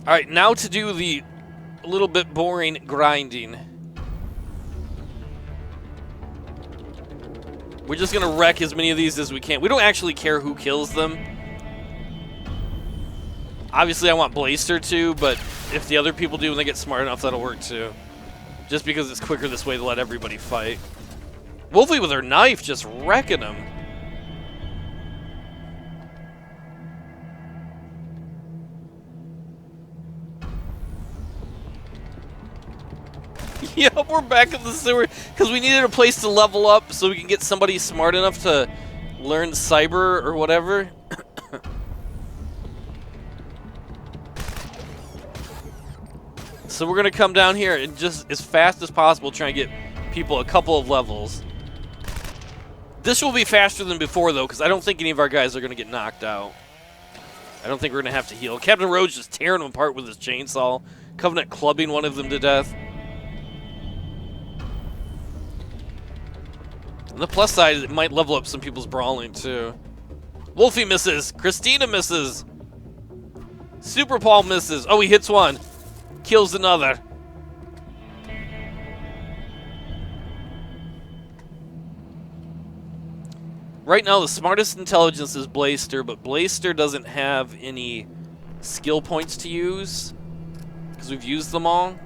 Alright, now to do the a little bit boring grinding. We're just gonna wreck as many of these as we can. We don't actually care who kills them. Obviously, I want Blaster to, but if the other people do and they get smart enough, that'll work too. Just because it's quicker this way to let everybody fight. Wolfie with her knife just wrecking them. Yep, we're back in the sewer because we needed a place to level up so we can get somebody smart enough to learn cyber or whatever. So we're gonna come down here and just as fast as possible try and get people a couple of levels. This will be faster than before though, because I don't think any of our guys are gonna get knocked out. I don't think we're gonna have to heal. Captain Rhodes just tearing them apart with his chainsaw. Covenant clubbing one of them to death. On the plus side, it might level up some people's brawling too. Wolfie misses. Christina misses. Super Paul misses. Oh, he hits one. Kills another. Right now, the smartest intelligence is Blaster, but Blaster doesn't have any skill points to use because we've used them all.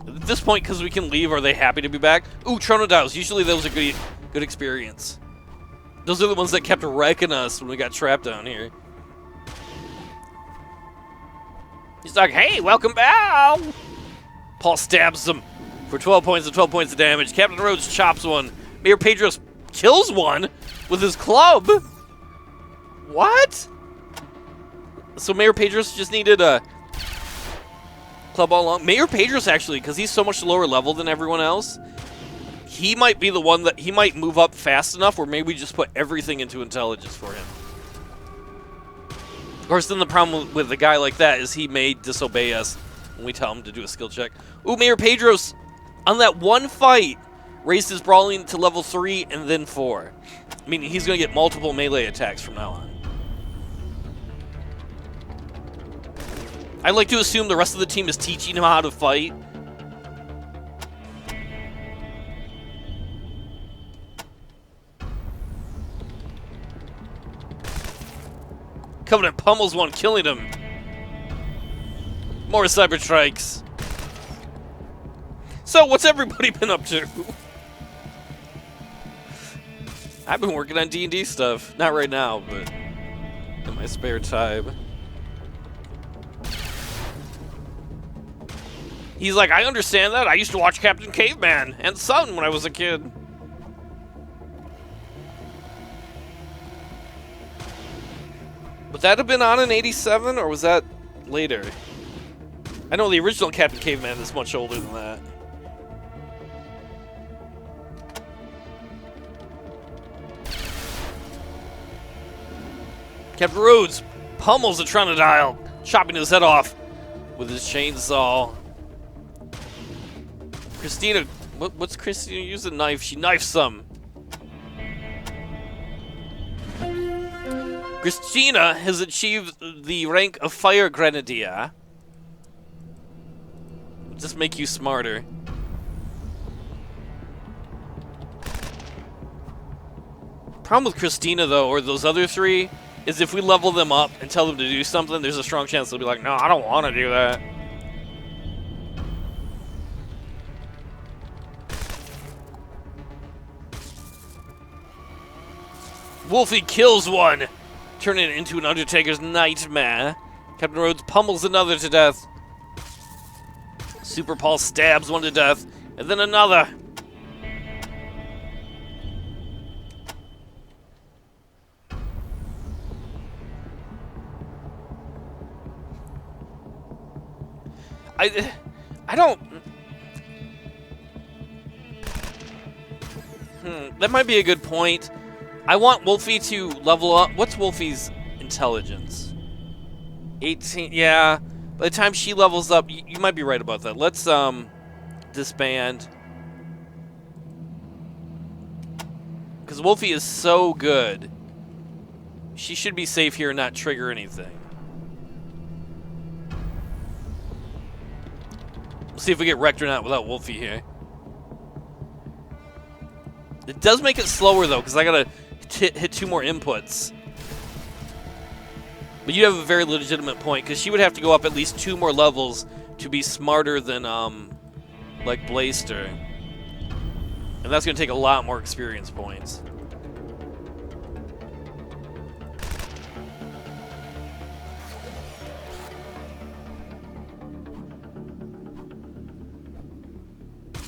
At this point, because we can leave, are they happy to be back? Ooh, Tronodiles. Usually those are good experience. Those are the ones that kept wrecking us when we got trapped down here. He's like, hey, welcome back! Paul stabs them for 12 points and 12 points of damage. Captain Rhodes chops one. Mayor Pedros kills one with his club. What? So Mayor Pedros just needed a club all along. Mayor Pedros, actually, because he's so much lower level than everyone else, he might be the one that he might move up fast enough where maybe we just put everything into intelligence for him. Of course, then the problem with a guy like that is he may disobey us when we tell him to do a skill check. Ooh, Mayor Pedros, on that one fight, raised his brawling to level 3 and then 4. I mean, he's going to get multiple melee attacks from now on. I like to assume the rest of the team is teaching him how to fight. Covenant pummels one, killing him. More cyber strikes. So, what's everybody been up to? I've been working on D&D stuff. Not right now, but in my spare time. He's like, I understand that. I used to watch Captain Caveman and Son when I was a kid. Would that have been on in '87, or was that later? I know the original Captain Caveman is much older than that. Captain Rhodes pummels the Tronodile, chopping his head off with his chainsaw. Christina, what's Christina using? A knife. She knifes some. Christina has achieved the rank of Fire Grenadier. Just make you smarter. Problem with Christina, though, or those other three, is if we level them up and tell them to do something, there's a strong chance they'll be like, no, I don't want to do that. Wolfie kills one, turning it into an Undertaker's nightmare. Captain Rhodes pummels another to death. Super Paul stabs one to death, and then another. I don't... That might be a good point. I want Wolfie to level up. What's Wolfie's intelligence? 18. Yeah. By the time she levels up, you might be right about that. Let's disband. Because Wolfie is so good. She should be safe here and not trigger anything. Let's see if we get wrecked or not without Wolfie here. It does make it slower, though, because I gotta hit 2 more inputs. But you have a very legitimate point, because she would have to go up at least 2 more levels to be smarter than, like Blaster. And that's gonna take a lot more experience points.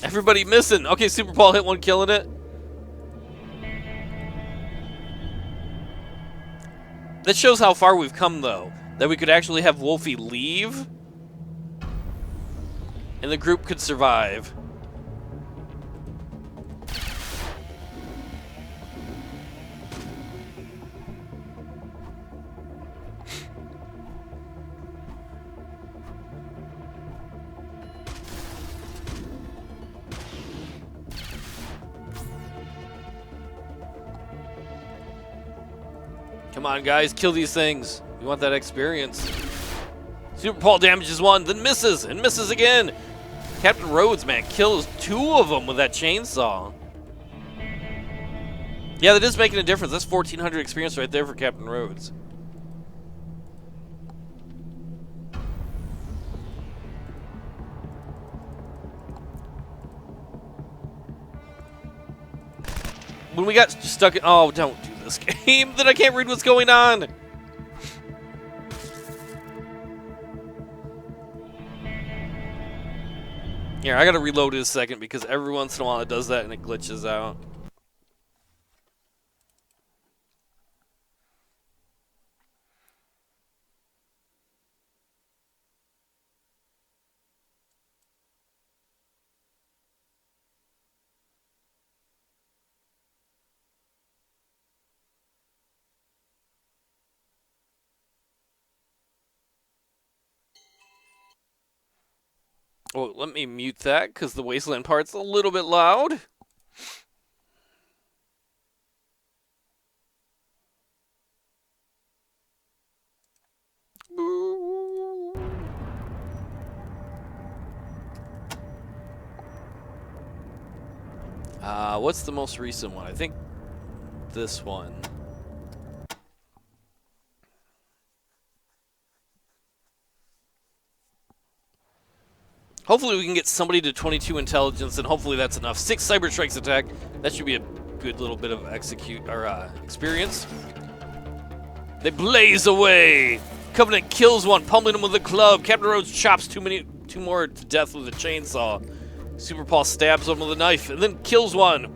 Everybody missing. Okay, Super Paul hit one, killing it. That shows how far we've come, though. That we could actually have Wolfie leave, and the group could survive. Come on, guys, kill these things. You want that experience. Super Paul damages one, then misses, and misses again. Captain Rhodes, man, kills 2 of them with that chainsaw. Yeah, that is making a difference. That's 1,400 experience right there for Captain Rhodes. When we got stuck in... Oh, don't do this game. Then I can't read what's going on. Here, I gotta reload it a second because every once in a while it does that and it glitches out. Oh, let me mute that because the Wasteland part's a little bit loud. What's the most recent one? I think this one. Hopefully we can get somebody to 22 intelligence, and hopefully that's enough. 6 cyber strikes attack. That should be a good little bit of experience. They blaze away. Covenant kills one, pummeling him with a club. Captain Rhodes chops 2 more to death with a chainsaw. Super Paul stabs him with a knife and then kills one.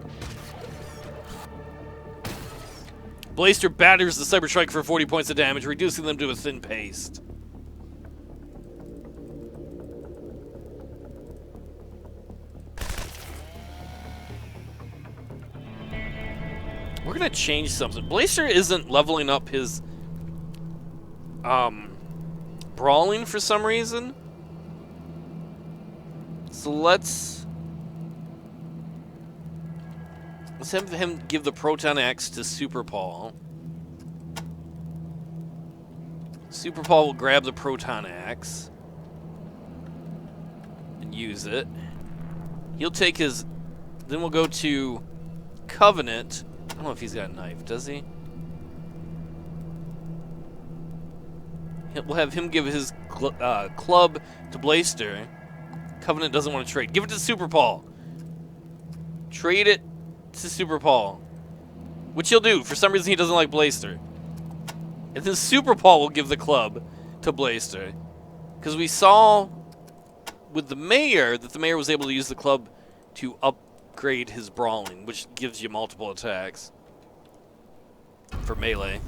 Blaster batters the cyber strike for 40 points of damage, reducing them to a thin paste. We're gonna change something. Blaster isn't leveling up his brawling for some reason. So let's have him give the Proton Axe to Super Paul. Super Paul will grab the Proton Axe and use it. He'll take his... Then we'll go to Covenant. I don't know if he's got a knife, does he? We'll have him give his club to Blaster. Covenant doesn't want to trade. Give it to Super Paul. Trade it to Super Paul. Which he'll do. For some reason, he doesn't like Blaster. And then Super Paul will give the club to Blaster. Because we saw with the Mayor that the Mayor was able to use the club to upgrade his brawling, which gives you multiple attacks for melee.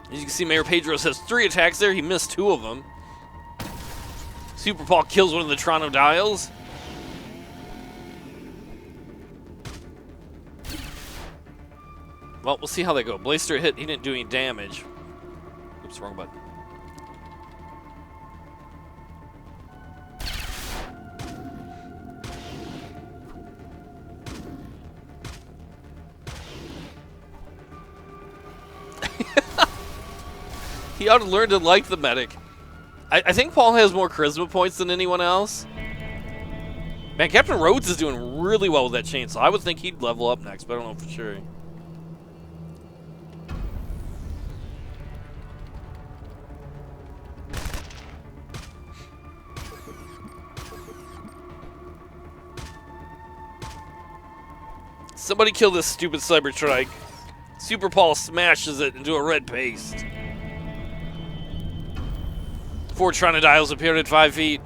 As you can see, Mayor Pedros has 3 attacks there. He missed 2 of them. Super Paul kills one of the Toronto Dials. Well, we'll see how they go. Blaster hit. He didn't do any damage. Oops, wrong button. He ought to learn to like the medic. I think Paul has more charisma points than anyone else. Man, Captain Rhodes is doing really well with that chainsaw. I would think he'd level up next, but I don't know for sure. Somebody kill this stupid Cybertrike. Super Paul smashes it into a red paste. 4 Tronodiles appeared at 5 feet.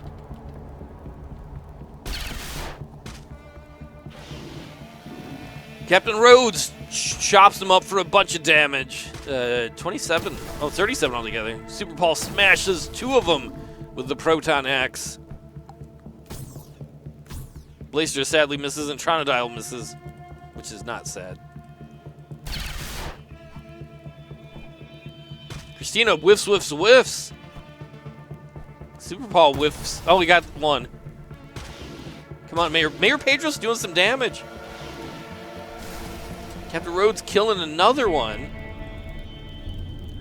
Captain Rhodes chops them up for a bunch of damage. 27, oh, 37 altogether. Super Paul smashes 2 of them with the Proton Axe. Blaster sadly misses and Tronodile misses, which is not sad. Christina whiffs, whiffs, whiffs. Super Paul whiffs. Oh, we got 1. Come on, Mayor. Mayor Pedro's doing some damage. Captain Rhodes killing another one.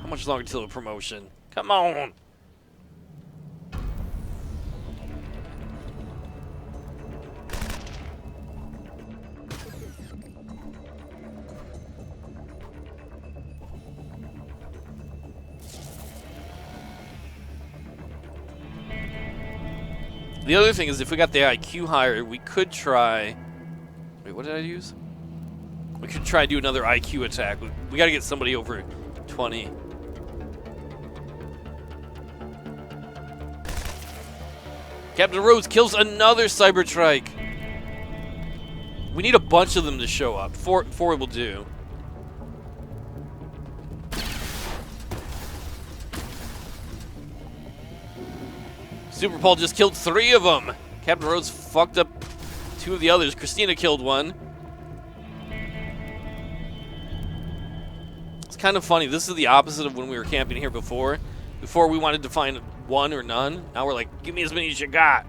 How much longer till a promotion? Come on. The other thing is if we got the IQ higher, we could try... Wait, what did I use? We could try to do another IQ attack. We got to get somebody over 20. Captain Rhodes kills another Cybertrike. We need a bunch of them to show up. 4 will do. Super Paul just killed 3 of them. Captain Rhodes fucked up 2 of the others. Christina killed 1. It's kind of funny. This is the opposite of when we were camping here before. Before we wanted to find 1 or none. Now we're like, give me as many as you got.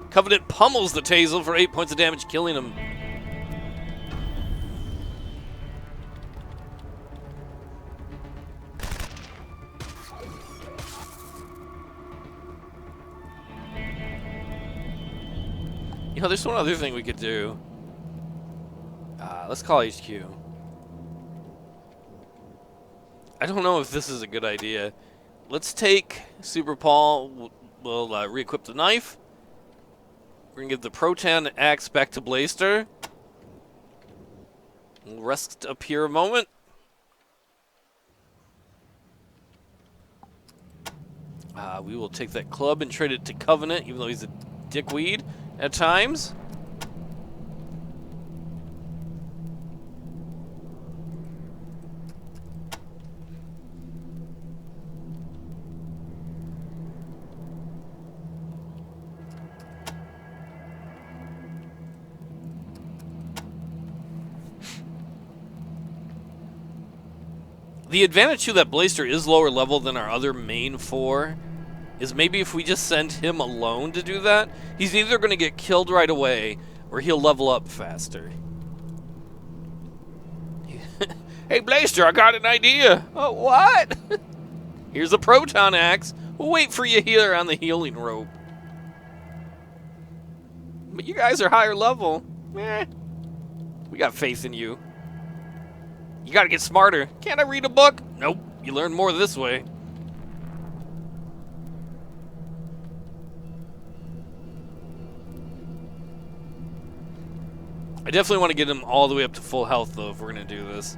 Covenant pummels the Tazel for 8 points of damage, killing him. You know, there's one other thing we could do. Let's call HQ. I don't know if this is a good idea. Let's take Super Paul. We'll re-equip the knife. We're going to give the Proton Axe back to Blaster. We'll rest up here a moment. We will take that club and trade it to Covenant, even though he's a dickweed at times. The advantage to that Blaster is lower level than our other main 4 is maybe if we just send him alone to do that, he's either going to get killed right away or he'll level up faster. Hey, Blaster, I got an idea. Oh, what? Here's a Proton Axe. We'll wait for you here on the healing rope. But you guys are higher level. Eh, we got faith in you. You gotta get smarter. Can't I read a book? Nope. You learn more this way. I definitely want to get him all the way up to full health, though, if we're gonna do this.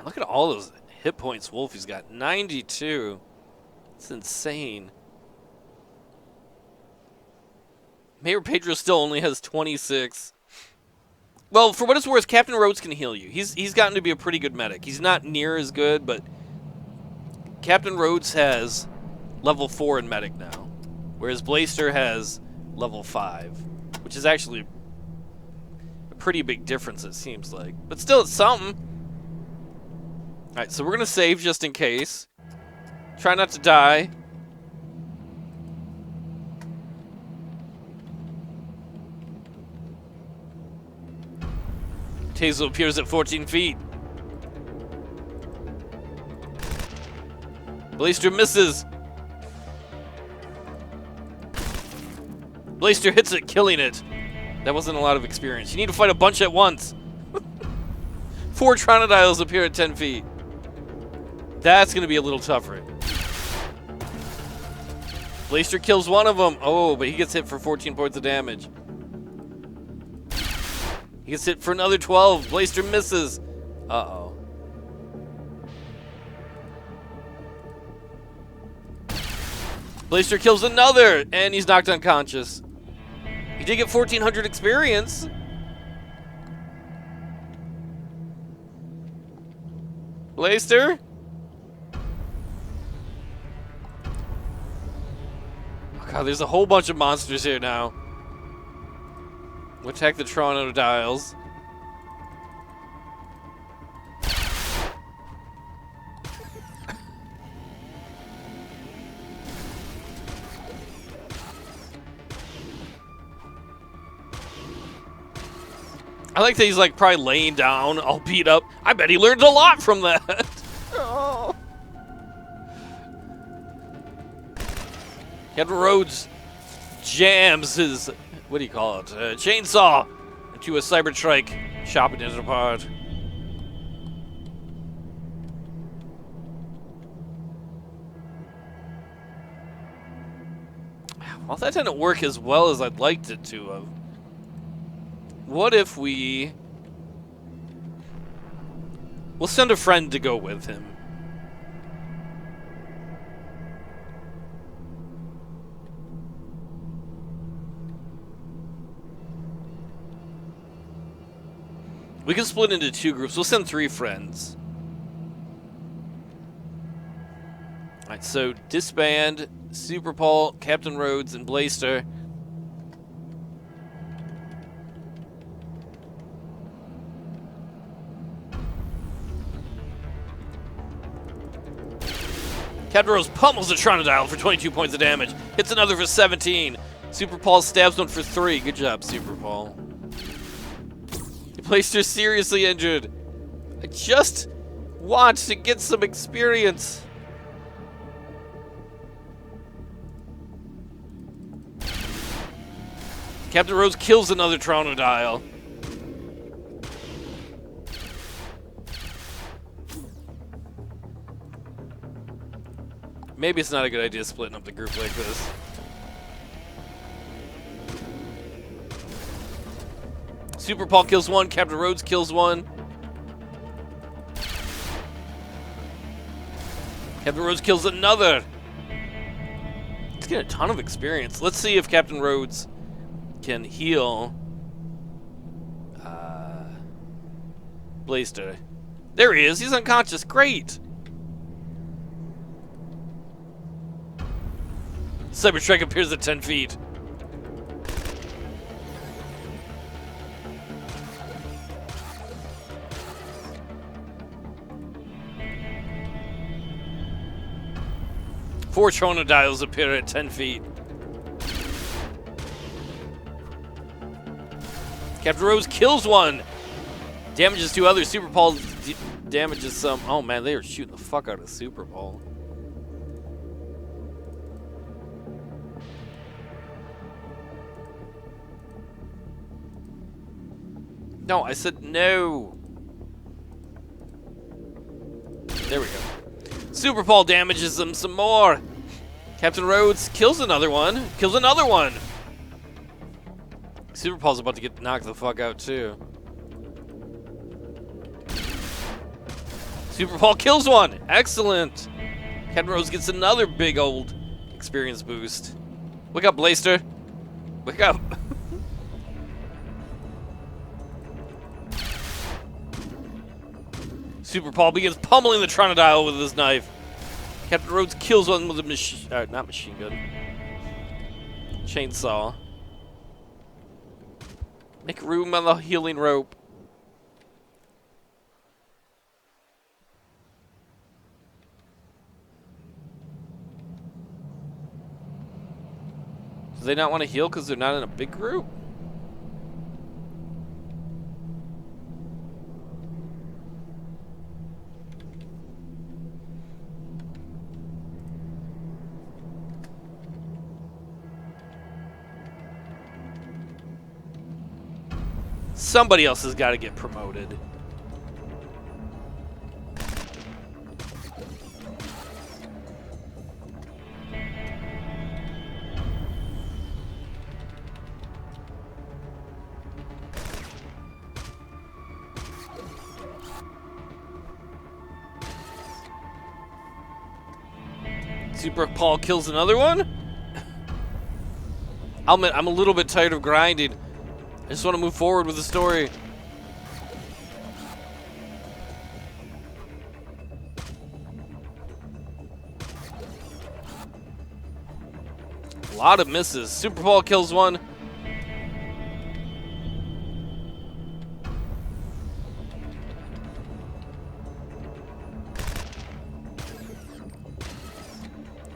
Look at all those hit points Wolfie's got. 92. It's insane. Mayor Pedro still only has 26. Well, for what it's worth, Captain Rhodes can heal you. He's gotten to be a pretty good medic. He's not near as good, but Captain Rhodes has level 4 in medic now. whereas Blaster has level 5, which is actually a pretty big difference, it seems like. But still, it's something. Alright, so we're going to save just in case. Try not to die. Tazel appears at 14 feet. Blaster misses. Blaster hits it, killing it. That wasn't a lot of experience. You need to fight a bunch at once. 4 Tronodiles appear at 10 feet. That's going to be a little tougher. Blaster kills one of them. Oh, but he gets hit for 14 points of damage. He gets hit for another 12. Blaster misses. Uh-oh. Blaster kills another, and he's knocked unconscious. He did get 1,400 experience. Blaster? Oh god, there's a whole bunch of monsters here now. We'll attack the Tronodiles. I like that he's like probably laying down, all beat up. I bet he learned a lot from that. Oh. Captain Rhodes jams his, what do you call it, chainsaw into a Cybertrike, chopping it apart. Well, that didn't work as well as I'd liked it to have. What if we'll send a friend to go with him. We can split into 2 groups. We'll send 3 friends. Alright, so disband, Super Paul, Captain Rhodes, and Blaster. Captain Rhodes pummels a Tronodile for 22 points of damage. Hits another for 17. Super Paul stabs one for 3. Good job, Super Paul. Blaster's seriously injured. I just want to get some experience. Captain Rhodes kills another Tronodile. Maybe it's not a good idea splitting up the group like this. Super Paul kills one, Captain Rhodes kills one. Captain Rhodes kills another. He's getting a ton of experience. Let's see if Captain Rhodes can heal Blaster. There he is, he's unconscious, great. Cybertrike appears at 10 feet. Four Tronodiles appear at 10 feet. Captain Rhodes kills one. Damages 2 others. Super Paul damages some. Oh man, they are shooting the fuck out of Super Paul. No, I said no. There we go. Super Paul damages them some more. Captain Rhodes kills another one. Kills another one. Super Paul's about to get knocked the fuck out too. Super Paul kills one. Excellent. Captain Rhodes gets another big old experience boost. Wake up, Blaster. Wake up. Super Paul begins pummeling the Tronodile with his knife. Captain Rhodes kills one with a not machine gun. Chainsaw. Make room on the healing rope. Do they not want to heal because they're not in a big group? Somebody else has got to get promoted. Super Paul kills another one? I'll admit, I'm a little bit tired of grinding. I just want to move forward with the story. A lot of misses. Super Paul kills one.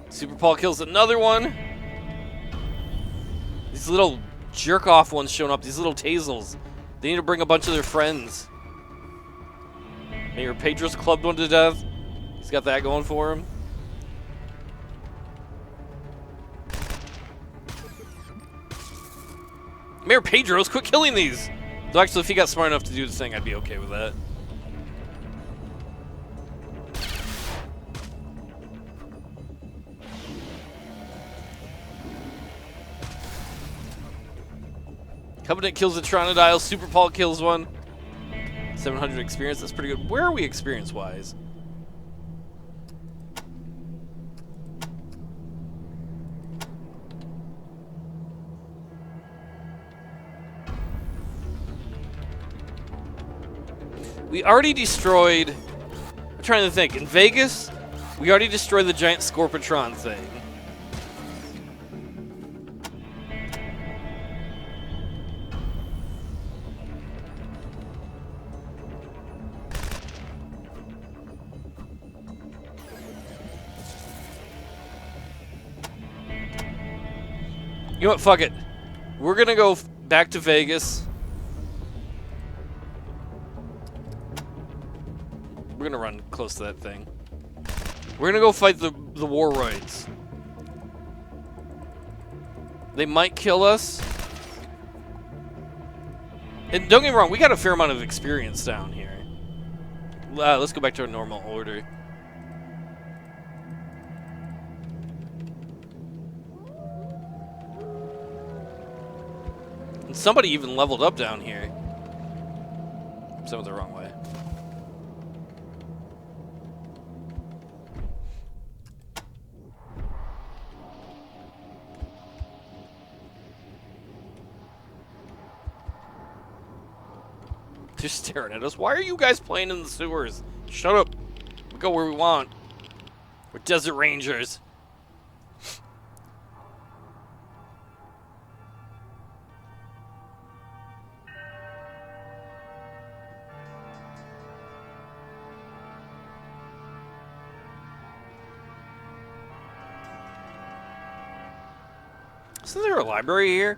Super Paul kills another one. These little jerk-off ones showing up. These little Tazels. They need to bring a bunch of their friends. Mayor Pedro's clubbed one to death. He's got that going for him. Mayor Pedro's, quit killing these! Though actually, if he got smart enough to do the thing, I'd be okay with that. Covenant kills the Tronodile. Super Paul kills one. 700 experience. That's pretty good. Where are we experience-wise? We already destroyed... I'm trying to think. In Vegas, we already destroyed the giant Scorpitron thing. You know what? Fuck it. We're gonna go back to Vegas. We're gonna run close to that thing. We're gonna go fight the Warroids. They might kill us. And don't get me wrong, we got a fair amount of experience down here. Let's go back to our normal order. And somebody even leveled up down here. Some of the wrong way. They're staring at us. Why are you guys playing in the sewers? Shut up. We go where we want. We're desert rangers. Isn't there a library here?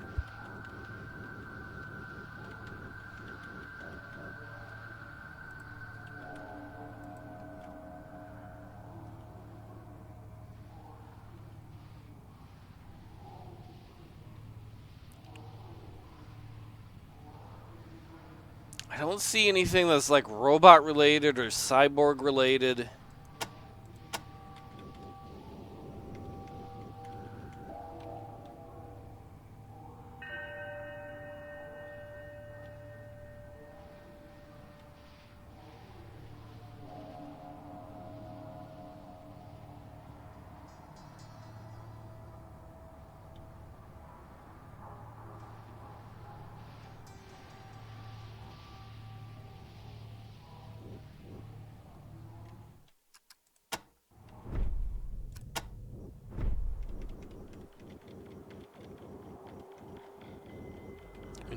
I don't see anything that's like robot related or cyborg related.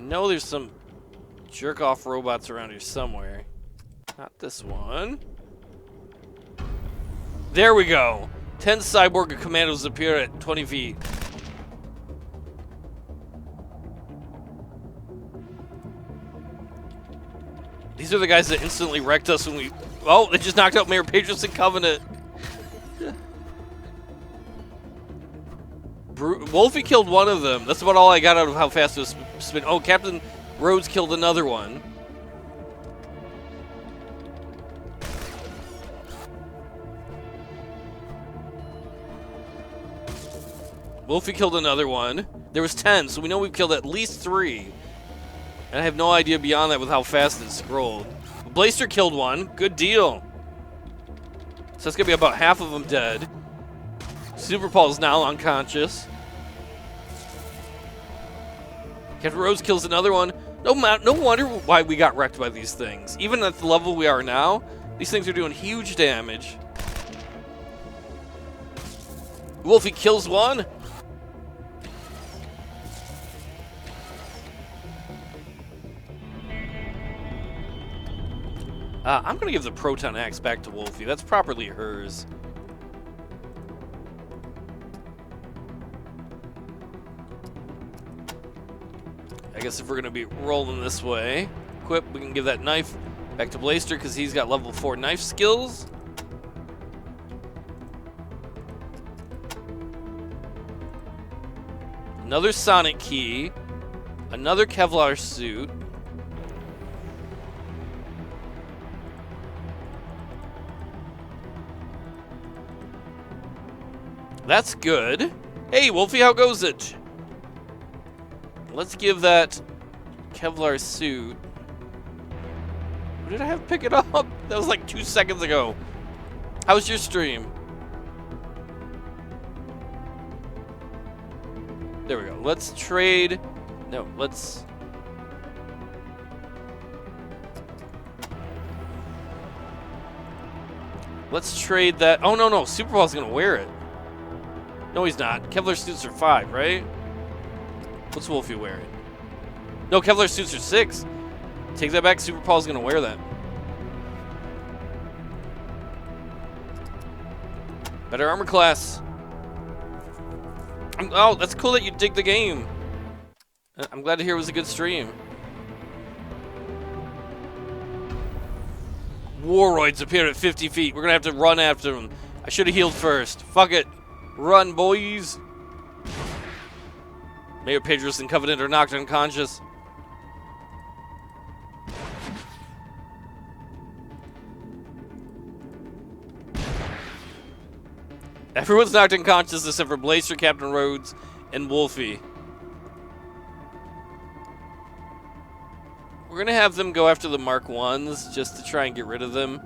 know there's some jerk-off robots around here somewhere. Not this one. There we go. 10 cyborg commandos appear at 20 feet. These are the guys that instantly wrecked us when we... Oh, they just knocked out Mayor Pedros and Covenant. Wolfie killed one of them. That's about all I got out of how fast it was spin. Oh, Captain Rhodes killed another one. Wolfie killed another one. There was 10, so we know we've killed at least 3. And I have no idea beyond that with how fast it scrolled. Blaster killed one. Good deal. So that's going to be about half of them dead. Super Paul's now unconscious. Captain Rose kills another one. No wonder why we got wrecked by these things. Even at the level we are now, these things are doing huge damage. Wolfie kills one. I'm going to give the Proton Axe back to Wolfie. That's properly hers. I guess if we're going to be rolling this way, equip, we can give that knife back to Blaster because he's got level 4 knife skills. Another Sonic Key. Another Kevlar suit. That's good. Hey, Wolfie, how goes it? Let's give that Kevlar suit. Who did I have pick it up? That was like 2 seconds ago. How's your stream? There we go. Let's trade. No, let's. Let's trade that. Oh, no. Superball's going to wear it. No, he's not. Kevlar suits are 5, right? What's Wolfie wearing? No, Kevlar suits are 6. Take that back. Super Paul's going to wear that. Better armor class. Oh, that's cool that you dig the game. I'm glad to hear it was a good stream. Warroids appear at 50 feet. We're going to have to run after them. I should have healed first. Fuck it. Run, boys. Mayor Pedros and Covenant are knocked unconscious. Everyone's knocked unconscious except for Blaster, Captain Rhodes, and Wolfie. We're going to have them go after the Mark 1s just to try and get rid of them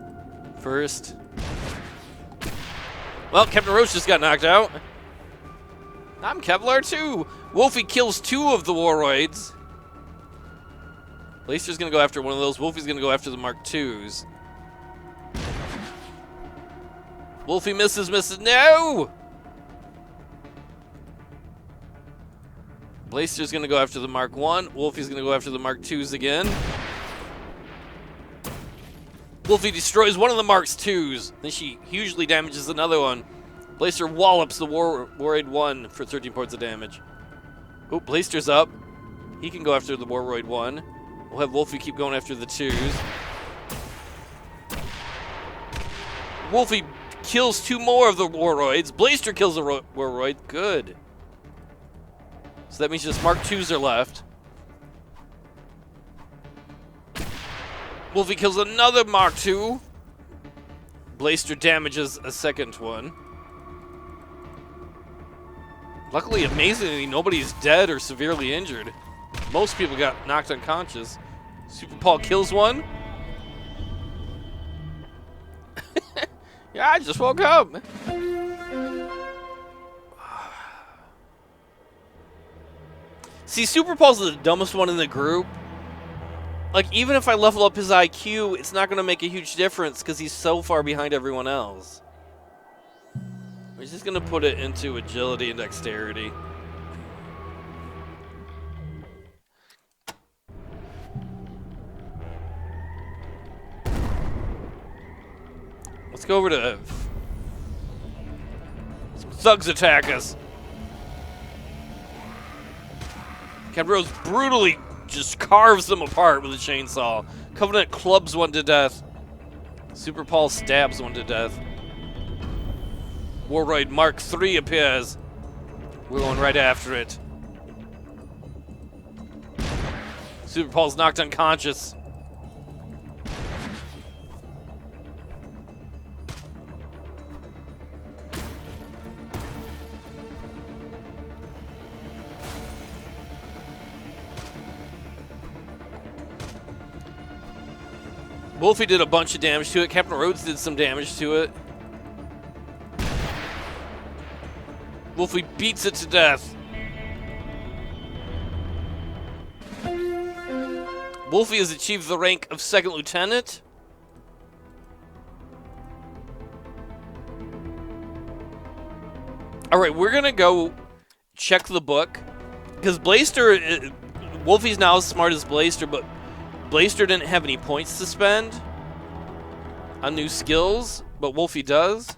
first. Well, Captain Rhodes just got knocked out. I'm Kevlar too. Wolfie kills 2 of the Warroids. Blaster's going to go after one of those. Wolfie's going to go after the Mark 2s. Wolfie misses. No! Blaster's going to go after the Mark 1. Wolfie's going to go after the Mark 2s again. Wolfie destroys one of the Mark 2s. Then she hugely damages another one. Blaster wallops the Warroid 1 for 13 points of damage. Oh, Blaster's up. He can go after the Warroid 1. We'll have Wolfie keep going after the 2s. Wolfie kills 2 more of the Warroids. Blaster kills the Warroid. Good. So that means just Mark 2s are left. Wolfie kills another Mark 2. Blaster damages a second one. Luckily, amazingly, nobody's dead or severely injured. Most people got knocked unconscious. Super Paul kills one. Yeah, I just woke up. See, Super Paul's the dumbest one in the group. Like, even if I level up his IQ, it's not going to make a huge difference because he's so far behind everyone else. We're just going to put it into agility and dexterity. Let's go over to... Some thugs attack us. Captain Rose brutally just carves them apart with a chainsaw. Covenant clubs one to death. Super Paul stabs one to death. Warroid Mark III appears. We're going right after it. Super Paul's knocked unconscious. Wolfie did a bunch of damage to it. Captain Rhodes did some damage to it. Wolfie beats it to death. Wolfie has achieved the rank of second lieutenant. Alright, we're gonna go check the book. Because Blaster, Wolfie's not as smart as Blaster, but Blaster didn't have any points to spend on new skills, but Wolfie does.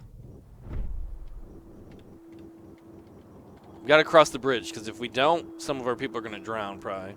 We gotta cross the bridge, because if we don't, some of our people are gonna drown, probably.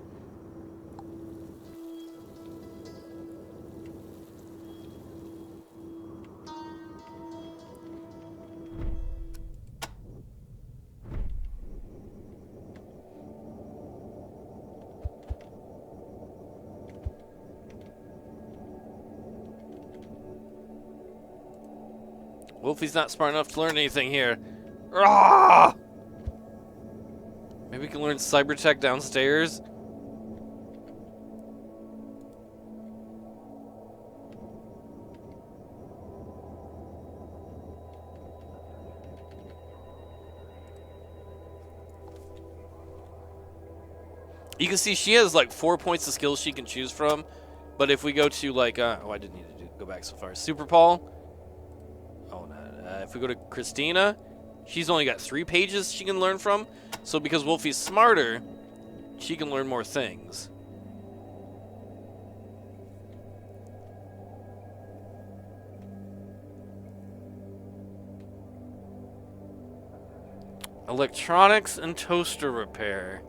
Wolfie's not smart enough to learn anything here. Ah! Maybe we can learn Cybertech downstairs. You can see she has like 4 points of skills she can choose from, but if we go to like, oh, I didn't need to go back so far. Super Paul. Oh, no. If we go to Christina, she's only got 3 pages she can learn from. So because Wolfie's smarter, she can learn more things. Electronics and toaster repair.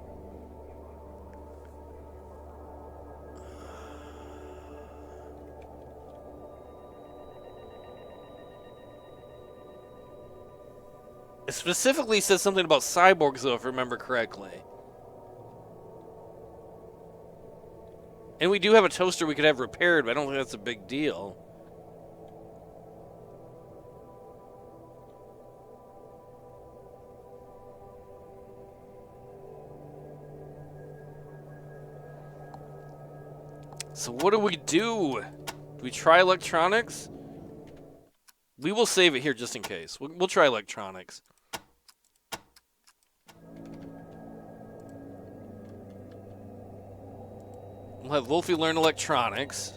It specifically says something about cyborgs, though, if I remember correctly. And we do have a toaster we could have repaired, but I don't think that's a big deal. So what do we do? Do we try electronics? We will save it here just in case. We'll try electronics. We'll have Wolfie learn electronics.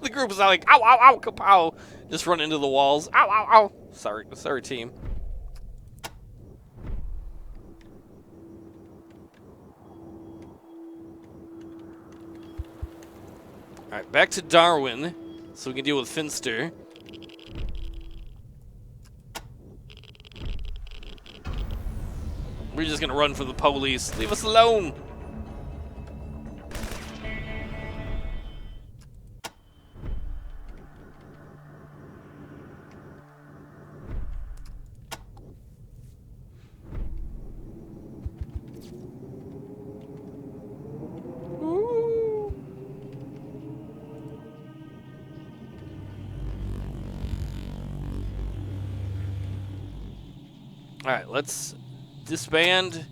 The group is not like, ow, ow, ow, kapow. Just run into the walls. Ow, ow, ow. Sorry, team. Alright, back to Darwin, so we can deal with Finster. We're just gonna run from the police. Leave us alone! Alright, let's disband.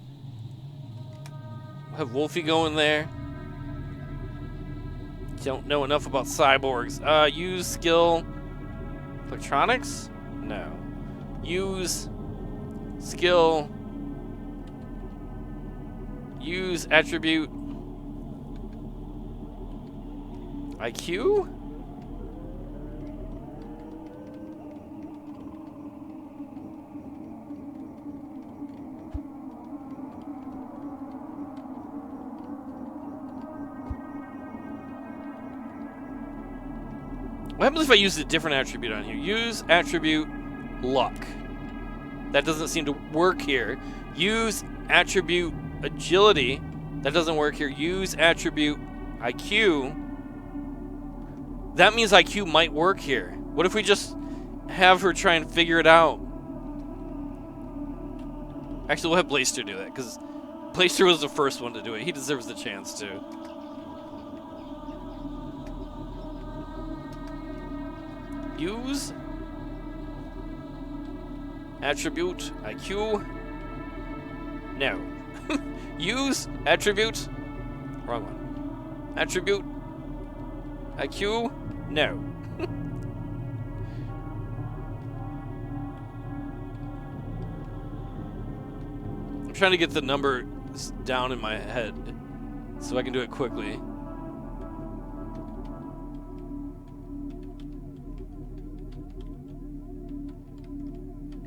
We'll have Wolfie go in there. Don't know enough about cyborgs. Use skill. Electronics? No. Use skill. Use attribute. IQ? What happens if I use a different attribute on here? Use attribute luck. That doesn't seem to work here. Use attribute agility. That doesn't work here. Use attribute IQ. That means IQ might work here. What if we just have her try and figure it out? Actually, we'll have Blaster do that, because Blaster was the first one to do it. He deserves the chance to. Use attribute IQ. No. Use attribute. Wrong one. Attribute IQ. No. I'm trying to get the number down in my head so I can do it quickly.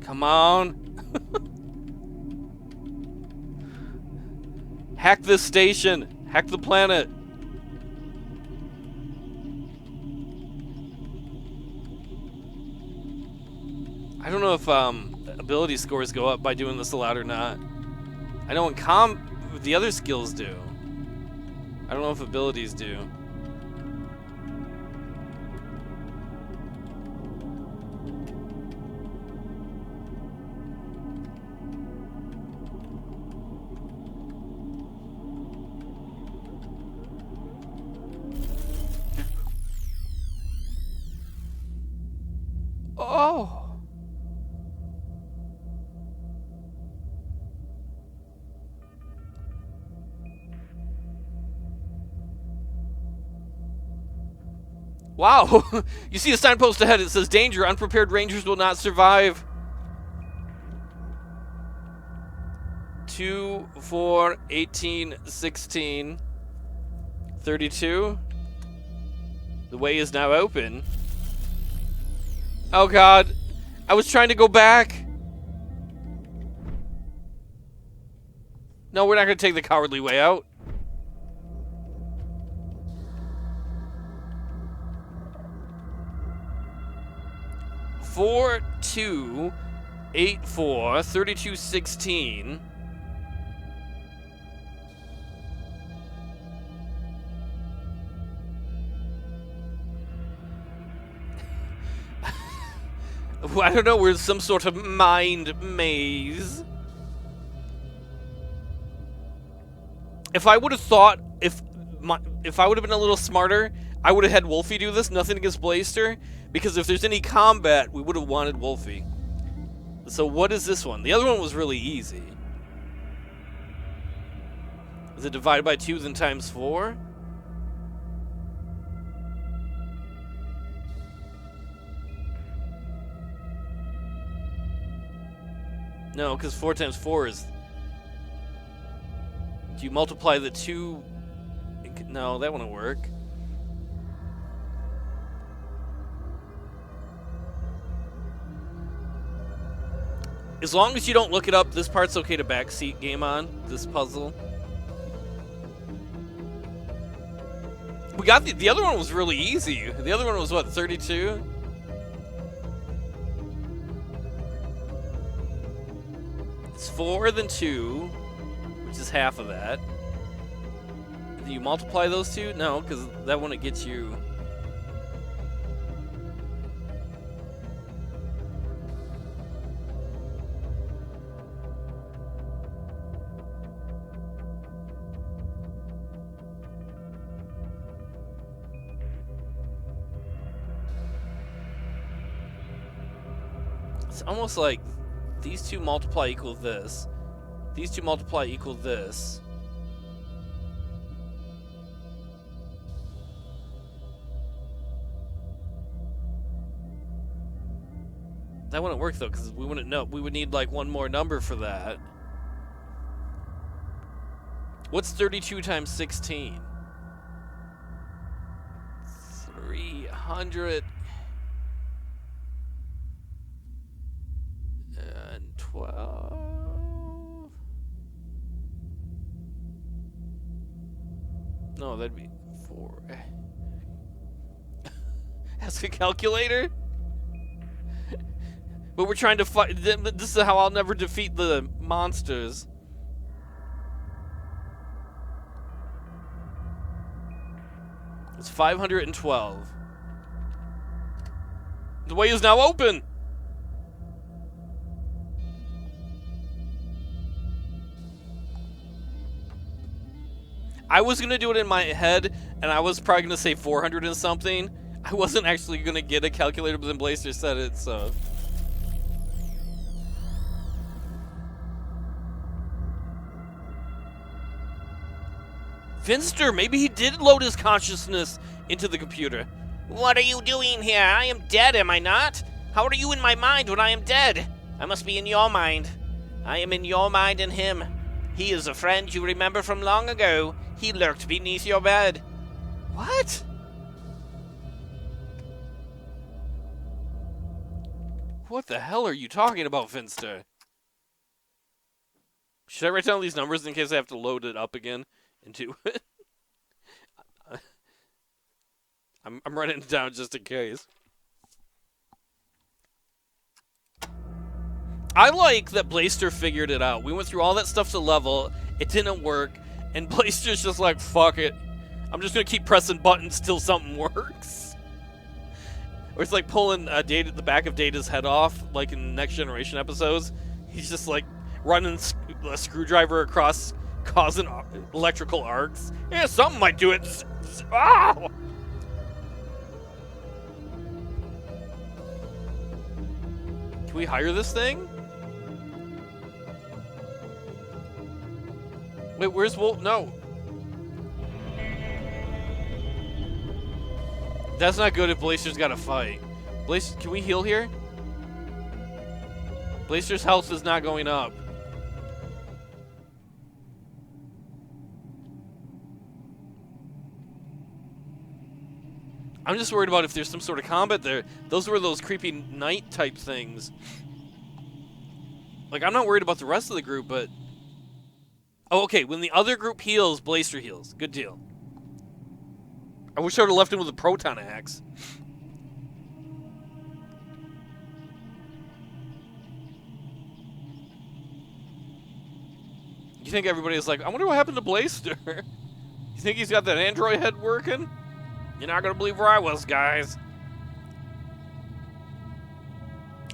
Come on. Hack this station. Hack the planet. I don't know if ability scores go up by doing this a lot or not. I know in the other skills do. I don't know if abilities do. Oh. Wow. You see a signpost ahead. It says, danger. Unprepared rangers will not survive. 2, 4, 18, 16, 32. The way is now open. Oh god. I was trying to go back. No, we're not going to take the cowardly way out. Four, 2, 8, 4, 32, 16. I don't know, we're some sort of mind maze. If I would have thought, if I would have been a little smarter, I would have had Wolfie do this. Nothing against Blaster, because if there's any combat, we would have wanted Wolfie. So what is this one? The other one was really easy. Is it divided by 2 then times 4? No, because 4 times 4 is... Do you multiply the 2? No, that wouldn't work. As long as you don't look it up, this part's okay to backseat game on, this puzzle. We got the other one was really easy. The other one was what, 32? It's 4 then 2, which is half of that. Do you multiply those two? No, because that wouldn't get you... It's almost like these two multiply equal this. These two multiply equal this. That wouldn't work though, because we wouldn't know. We would need like one more number for that. What's 32 times 16? 300... 12. No, that'd be 4. Ask a calculator? But we're trying to fight. This is how I'll never defeat the monsters. It's 512. The way is now open! I was gonna do it in my head, and I was probably gonna say 400 and something. I wasn't actually gonna get a calculator, but then Blaster said it, so. Finster, maybe he did load his consciousness into the computer. What are you doing here? I am dead, am I not? How are you in my mind when I am dead? I must be in your mind. I am in your mind and him. He is a friend you remember from long ago. He lurked beneath your bed. What? What the hell are you talking about, Finster? Should I write down these numbers in case I have to load it up again into it? I'm writing it down just in case. I like that Blaster figured it out. We went through all that stuff to level. It didn't work. And Blaster's just like, fuck it. I'm just going to keep pressing buttons till something works. Or it's like pulling the back of Data's head off, like in Next Generation episodes. He's just like running a screwdriver across, causing electrical arcs. Yeah, something might do it. Ow! Can we hire this thing? Wait, where's Wolf? No. That's not good if Blaster's got to fight. Blaster, can we heal here? Blaster's health is not going up. I'm just worried about if there's some sort of combat there. Those were those creepy night type things. Like, I'm not worried about the rest of the group, but... Oh, okay. When the other group heals, Blaster heals. Good deal. I wish I would have left him with a proton axe. You think everybody's like, I wonder what happened to Blaster? You think he's got that android head working? You're not going to believe where I was, guys.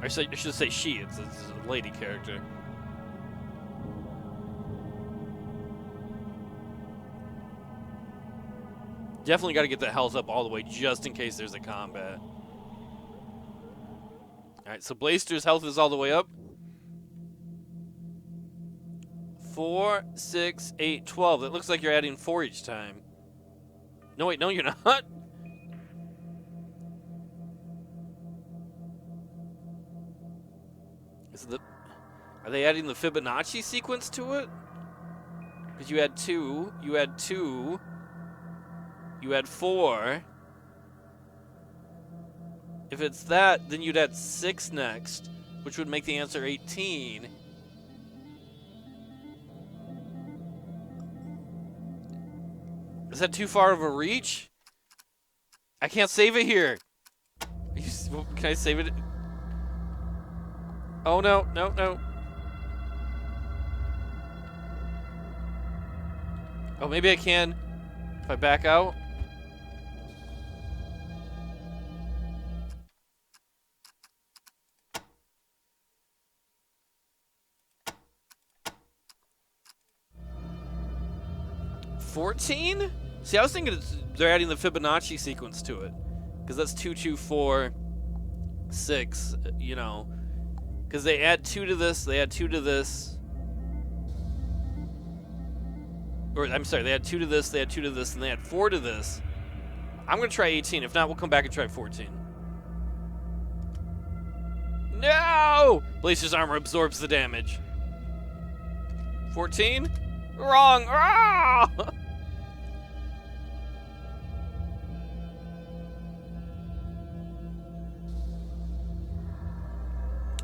I should say she. It's a lady character. Definitely got to get that health up all the way just in case there's a combat. Alright, so Blaster's health is all the way up. 4, 6, 8, 12. It looks like you're adding 4 each time. No, wait, no, you're not. Are they adding the Fibonacci sequence to it? Because you had 2, you had 2, you had 4. If it's that, then you'd add 6 next, which would make the answer 18. Is that too far of a reach? I can't save it here. Can I save it? Oh, no, no, no. Oh, maybe I can if I back out. $14? See, I was thinking they're adding the Fibonacci sequence to it. Because that's 2, 2, 4, 6, you know. Because they add 2 to this, they add 2 to this. Or, I'm sorry, they add 2 to this, they add 2 to this, and they add 4 to this. I'm going to try 18. If not, we'll come back and try 14. No! Blaster's armor absorbs the damage. 14? Wrong! Ah!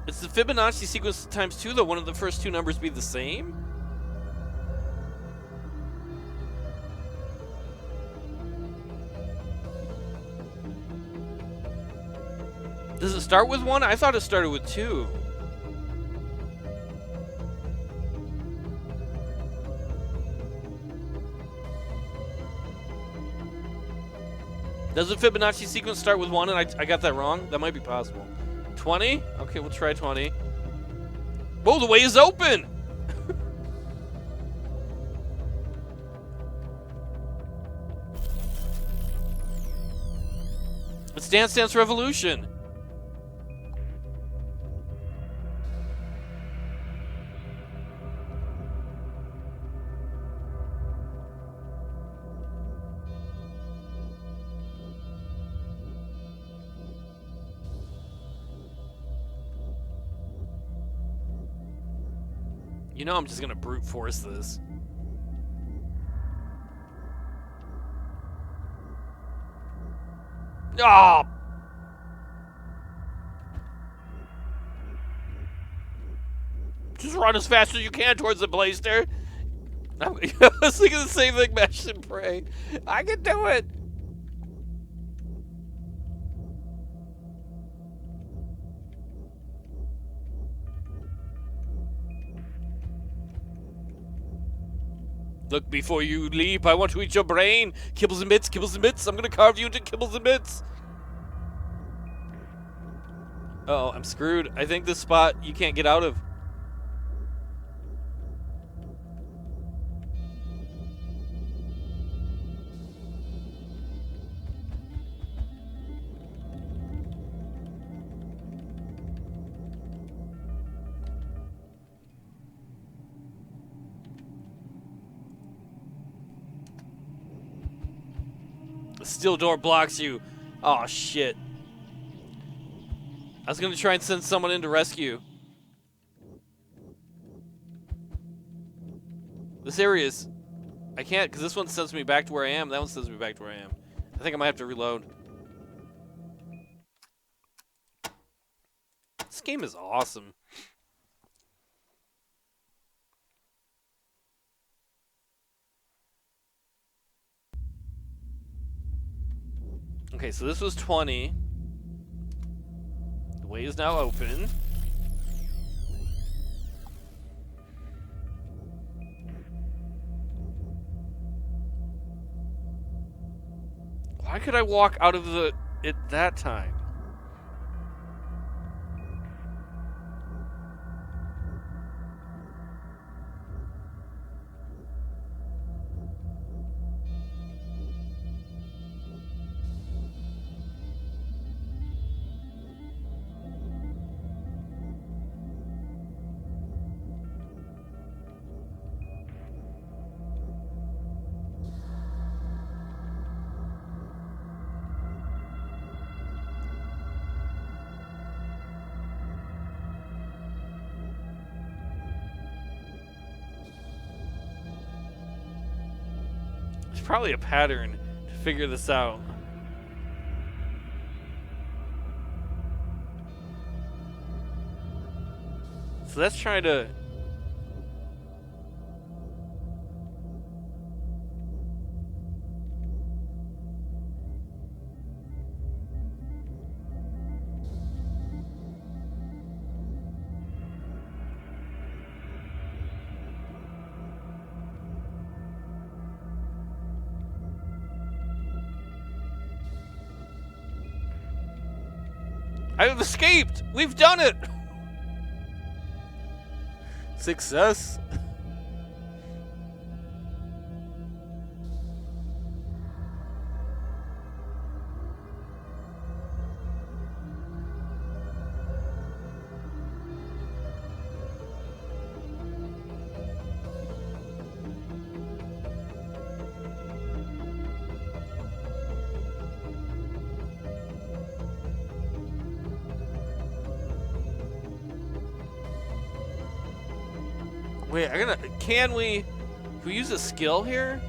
It's the Fibonacci sequence times 2, though. One of the first 2 numbers be the same? Does it start with 1? I thought it started with 2. Does the Fibonacci sequence start with 1 and I got that wrong? That might be possible. 20? Okay, we'll try 20. Whoa, the way is open! It's Dance Dance Revolution. You know I'm just gonna brute force this. Ah! Just run as fast as you can towards the blaster. I was thinking the same thing, Mash and Pray. I can do it. Look before you leap. I want to eat your brain. Kibbles and bits, kibbles and bits. I'm gonna carve you into kibbles and bits. Uh oh, I'm screwed. I think this spot you can't get out of. The steel door blocks you. Oh shit. I was gonna try and send someone in to rescue. This area is... I can't, because this one sends me back to where I am. That one sends me back to where I am. I think I might have to reload. This game is awesome. Okay, so this was 20. The way is now open. Why could I walk out of it that time? There's probably a pattern to figure this out. So let's try to... I've escaped! We've done it! Success. Wait, can we use a skill here?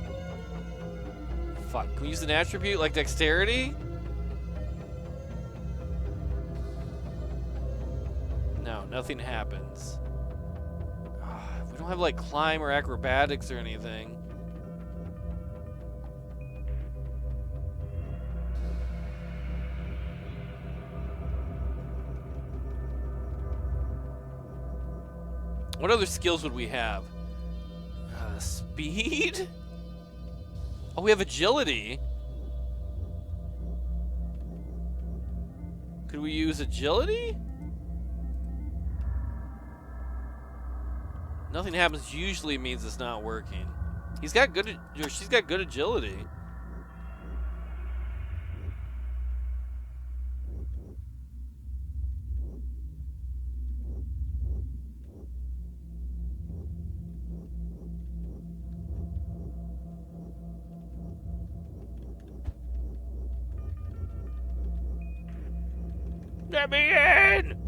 Fuck, can we use an attribute like dexterity? No, nothing happens. We don't have like climb or acrobatics or anything. What other skills would we have? Speed? Oh, we have agility. Could we use agility? Nothing happens usually means it's not working. He's got good, or she's got good agility. Let me in!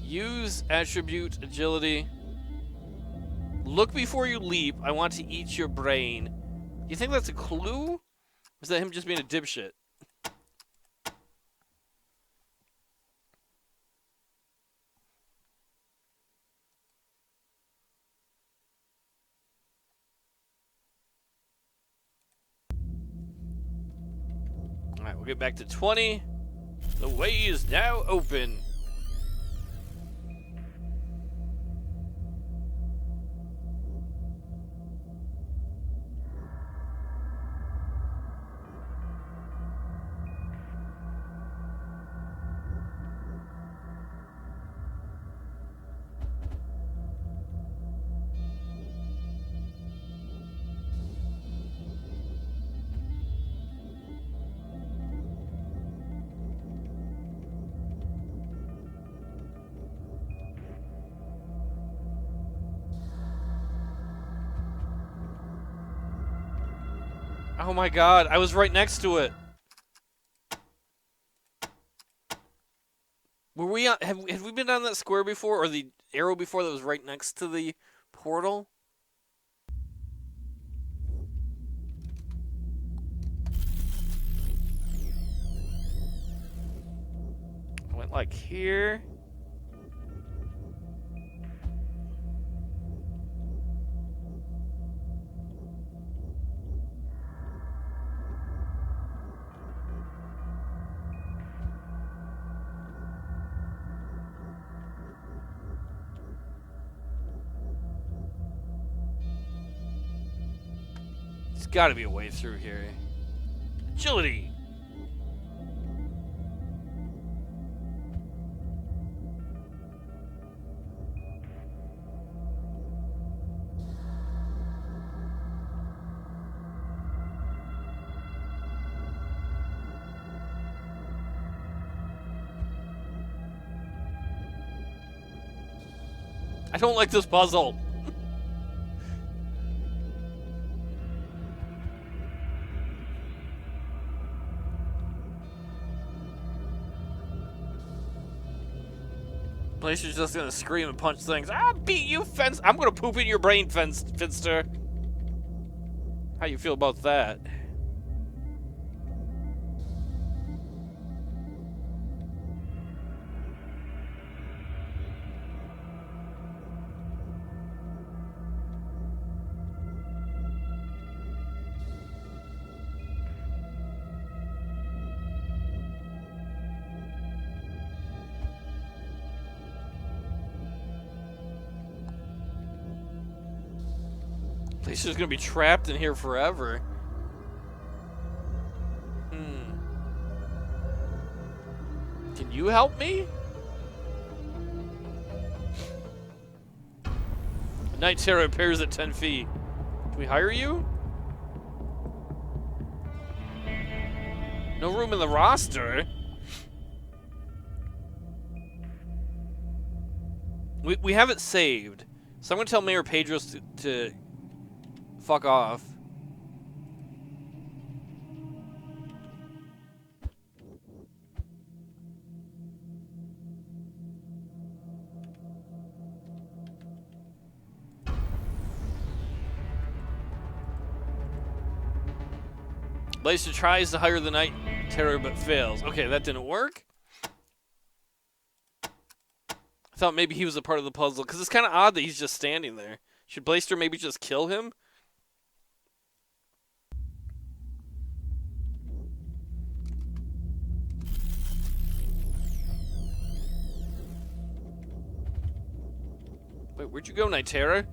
Use attribute agility. Look before you leap. I want to eat your brain. You think that's a clue? Or is that him just being a dipshit? Alright, we'll get back to 20. The way is now open. Oh my god, I was right next to it. Were we on, have we been on that square before, or the arrow before that was right next to the portal? I went like here. There's got to be a way through here. Agility. I don't like this puzzle. Blaster's just gonna scream and punch things. I'll beat you, fence. I'm gonna poop in your brain, Finster. How you feel about that? Blaster's gonna be trapped in here forever. Can you help me? Night Terror appears at 10 feet. Can we hire you? No room in the roster. We have it saved. So I'm gonna tell Mayor Pedros to fuck off. Blaster tries to hire the Night Terror but fails. Okay, that didn't work. I thought maybe he was a part of the puzzle, because it's kind of odd that he's just standing there. Should Blaster maybe just kill him? Wait, where'd you go, Nitera?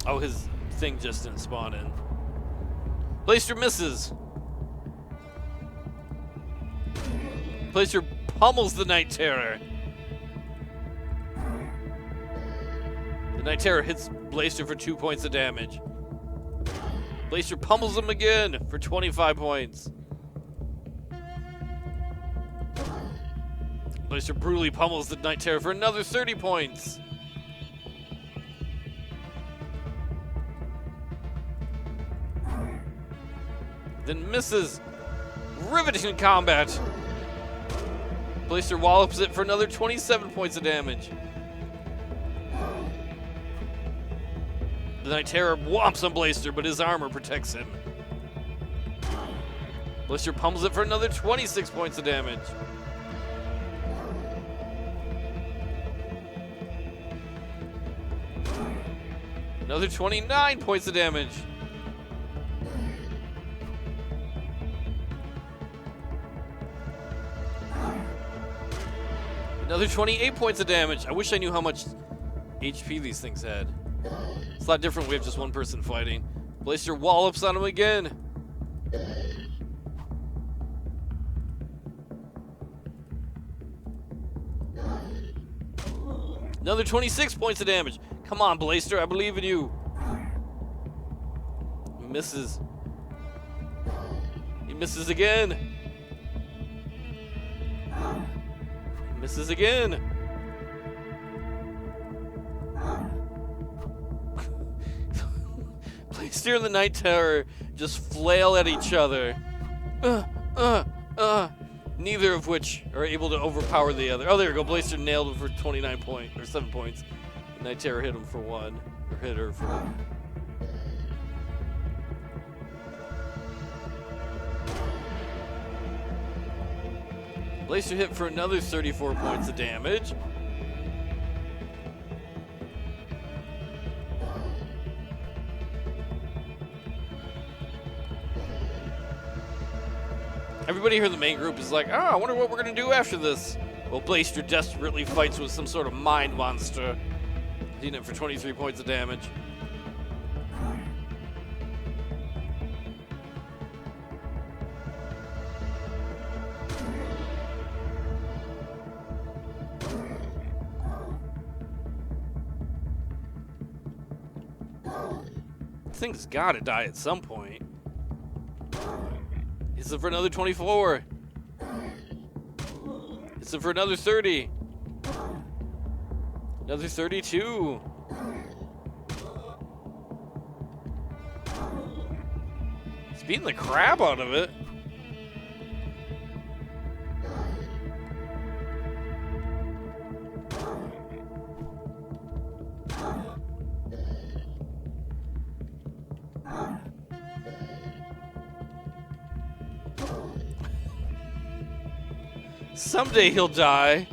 Oh, his thing just didn't spawn in. Blaster misses. Blaster pummels the Night Terror. The Night Terror hits Blaster for 2 points of damage. Blaster pummels him again for 25 points. Blaster brutally pummels the Night Terror for another 30 points. Then misses. Riveting combat. Blaster wallops it for another 27 points of damage. The Night Terror whomps on Blaster, but his armor protects him. Blaster pummels it for another 26 points of damage. Another 29 points of damage. Another 28 points of damage. I wish I knew how much HP these things had. It's a lot different. We have just one person fighting. Blaster wallops on him again. Another 26 points of damage. Come on, Blaster. I believe in you. He misses. He misses again. Misses again. Blaster and the Night Terror just flail at each other. Neither of which are able to overpower the other. Oh, there we go. Blaster nailed him for 29 points, or 7 points. The Night Terror hit him for 1. Or hit her for 1. Blaster hit for another 34 points of damage. Everybody here in the main group is like, I wonder what we're going to do after this. Well, Blaster desperately fights with some sort of mind monster. Hitting it for 23 points of damage. Thing's gotta die at some point. It's it for another 24. It's it for another 30. Another 32. It's beating the crap out of it. Someday he'll die.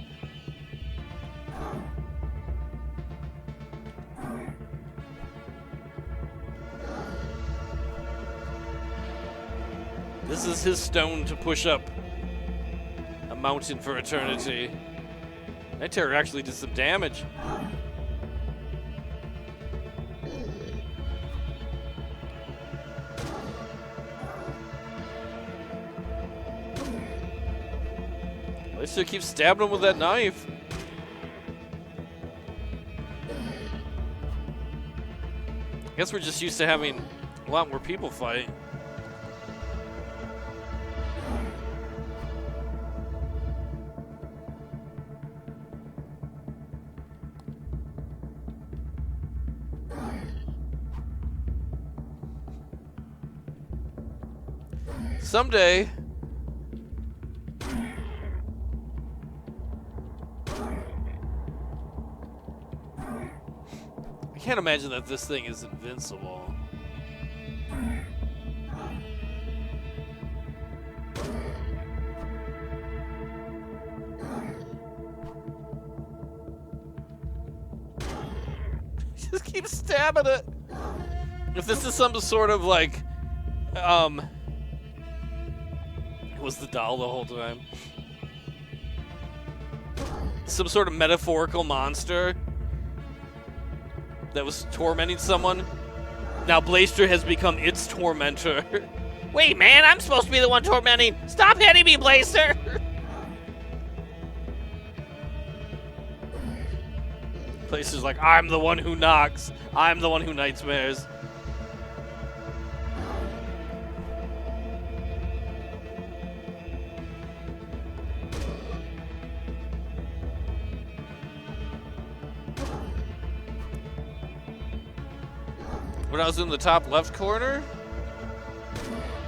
This is his stone to push up a mountain for eternity. That terror actually did some damage. Blaster keeps stabbing him with that knife. I guess we're just used to having a lot more people fight. Someday, I can't imagine that this thing is invincible. Just keep stabbing it. If this is some sort of like, it was the doll the whole time. Some sort of metaphorical monster that was tormenting someone. Now Blaster has become its tormentor. Wait, man, I'm supposed to be the one tormenting. Stop hitting me, Blaster. Blaster's like, I'm the one who knocks. I'm the one who nightmares. When I was in the top left corner?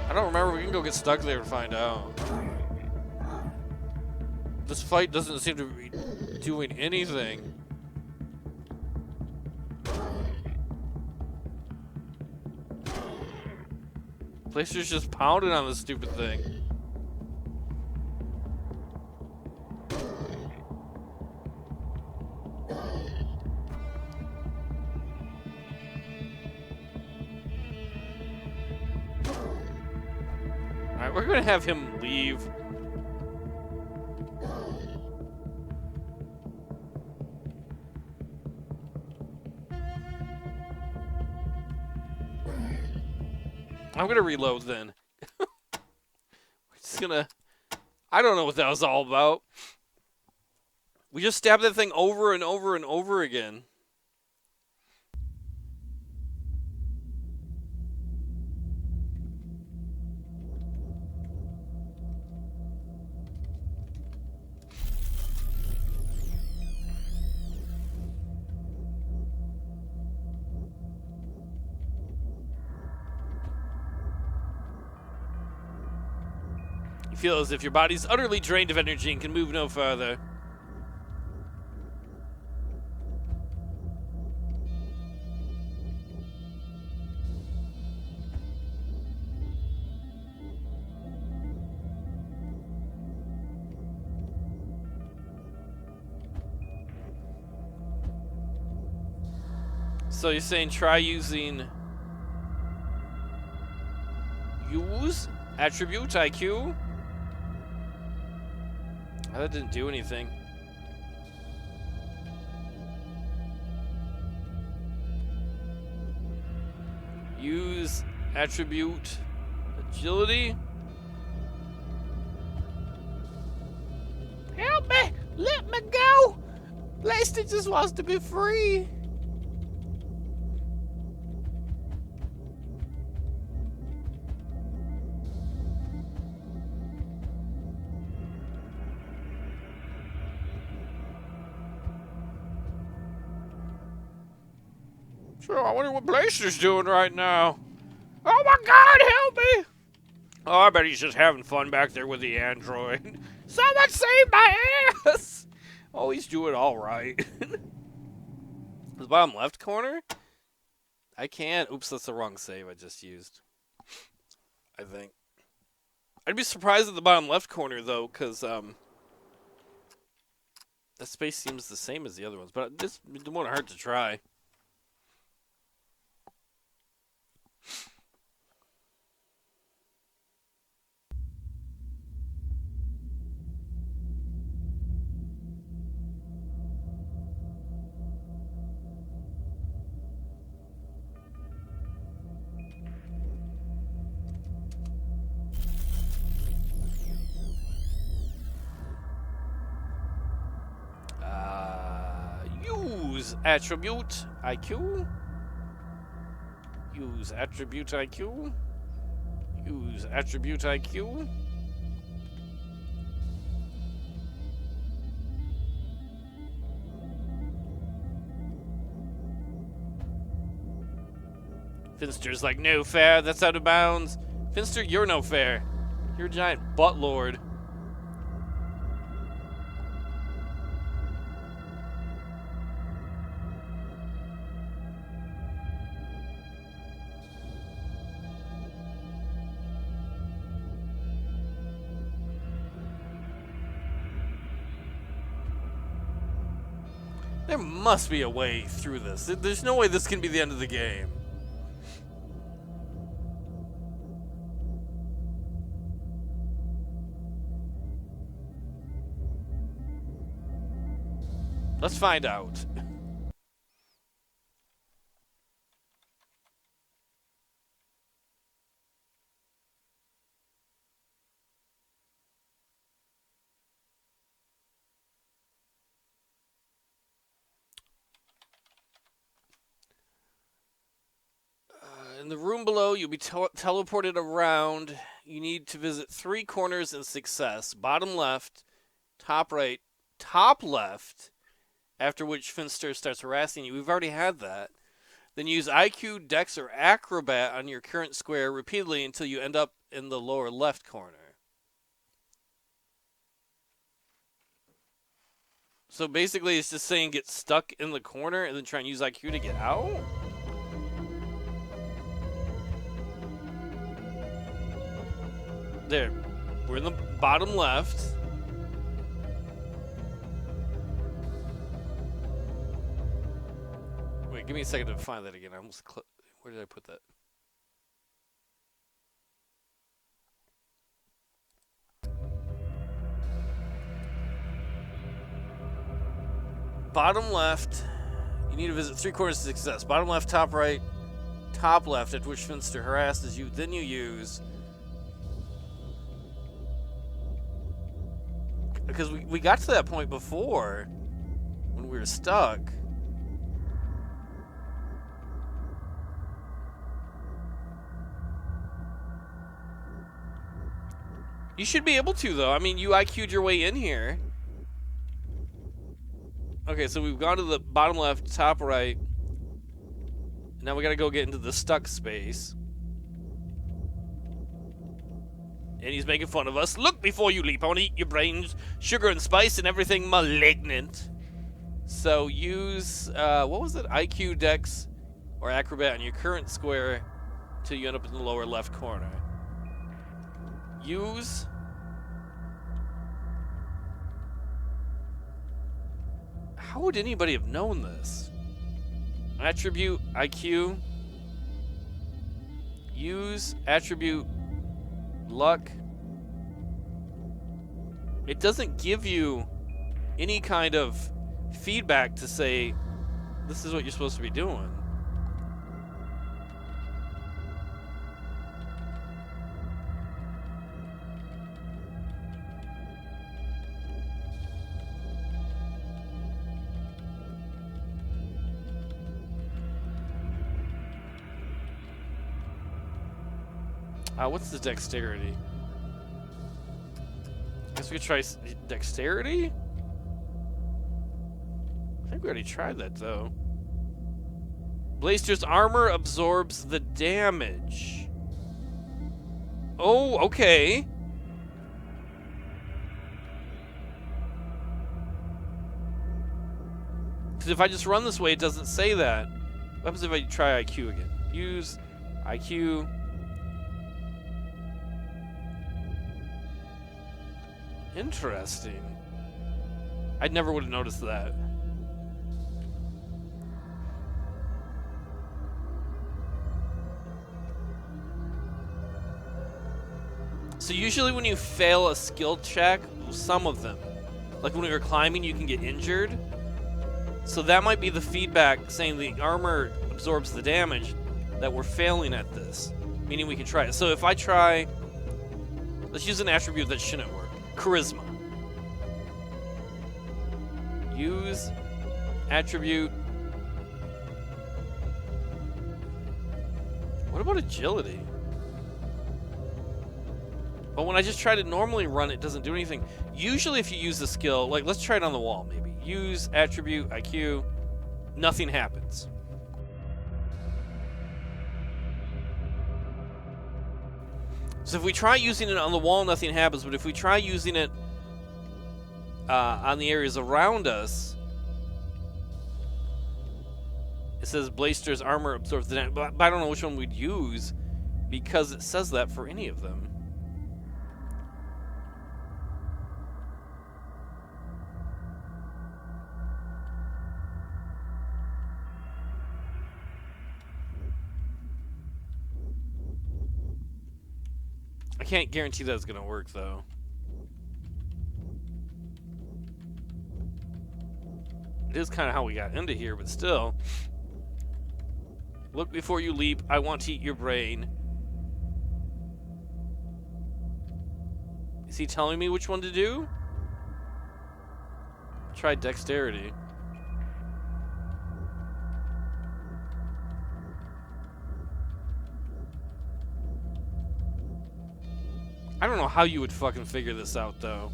I don't remember. We can go get stuck there and find out. This fight doesn't seem to be doing anything. Blaster's just pounding on this stupid thing. Alright, we're gonna have him leave. I'm gonna reload then. We're just gonna... I don't know what that was all about. We just stabbed that thing over and over and over again. You feel as if your body's utterly drained of energy and can move no further. So you're saying try using use attribute IQ? That didn't do anything. Use attribute agility. Help me! Let me go! Blaster just wants to be free. So I wonder what Blaster's doing right now. Oh my God, help me! Oh, I bet he's just having fun back there with the android. Someone save my ass! Oh, he's doing all right. The bottom left corner? I can't. Oops, that's the wrong save I just used. I think. I'd be surprised at the bottom left corner though, because that space seems the same as the other ones, but this won't hurt to try. Use attribute IQ. Use attribute IQ. Use attribute IQ. Finster's like, no fair, that's out of bounds. Finster, you're no fair. You're a giant butt lord. There must be a way through this. There's no way this can be the end of the game. Let's find out. In the room below, you'll be teleported around. You need to visit 3 corners in success. Bottom left, top right, top left, after which Finster starts harassing you. We've already had that. Then use IQ, Dex, or Acrobat on your current square repeatedly until you end up in the lower left corner. So basically, it's just saying get stuck in the corner and then try and use IQ to get out? There. We're in the bottom left. Wait, give me a second to find that again. I almost where did I put that? Bottom left. You need to visit 3 corners of success. Bottom left, top right, top left, at which Finster harasses you. Then you use... Because we got to that point before when we were stuck. You should be able to, though. I mean, you IQ'd your way in here. Okay, so we've gone to the bottom left, top right. Now we gotta go get into the stuck space. And he's making fun of us. Look before you leap. I want to eat your brains, sugar and spice, and everything malignant. So use, what was it? IQ, Dex, or Acrobat on your current square till you end up in the lower left corner. Use... How would anybody have known this? Attribute, IQ. Use, attribute, luck. It doesn't give you any kind of feedback to say this is what you're supposed to be doing. What's the dexterity? Guess we could try dexterity? I think we already tried that, though. Blaster's armor absorbs the damage. Oh, okay. Because if I just run this way, it doesn't say that. What happens if I try IQ again? Use IQ... Interesting. I never would have noticed that. So usually when you fail a skill check, some of them, like when you're climbing, you can get injured. So that might be the feedback saying the armor absorbs the damage that we're failing at this, meaning we can try it. So if I try, let's use an attribute that shouldn't work. Charisma. Use attribute. What about agility? But when I just try to normally run, it doesn't do anything. Usually if you use the skill, like let's try it on the wall maybe. Use attribute, IQ, nothing happens. So if we try using it on the wall, nothing happens. But if we try using it on the areas around us, it says Blaster's armor absorbs the damage. But I don't know which one we'd use because it says that for any of them. can't guarantee that's gonna work though. It is kind of how we got into here, but still. Look before you leap. I want to eat your brain. Is he telling me which one to do? Try dexterity. I don't know how you would fucking figure this out, though.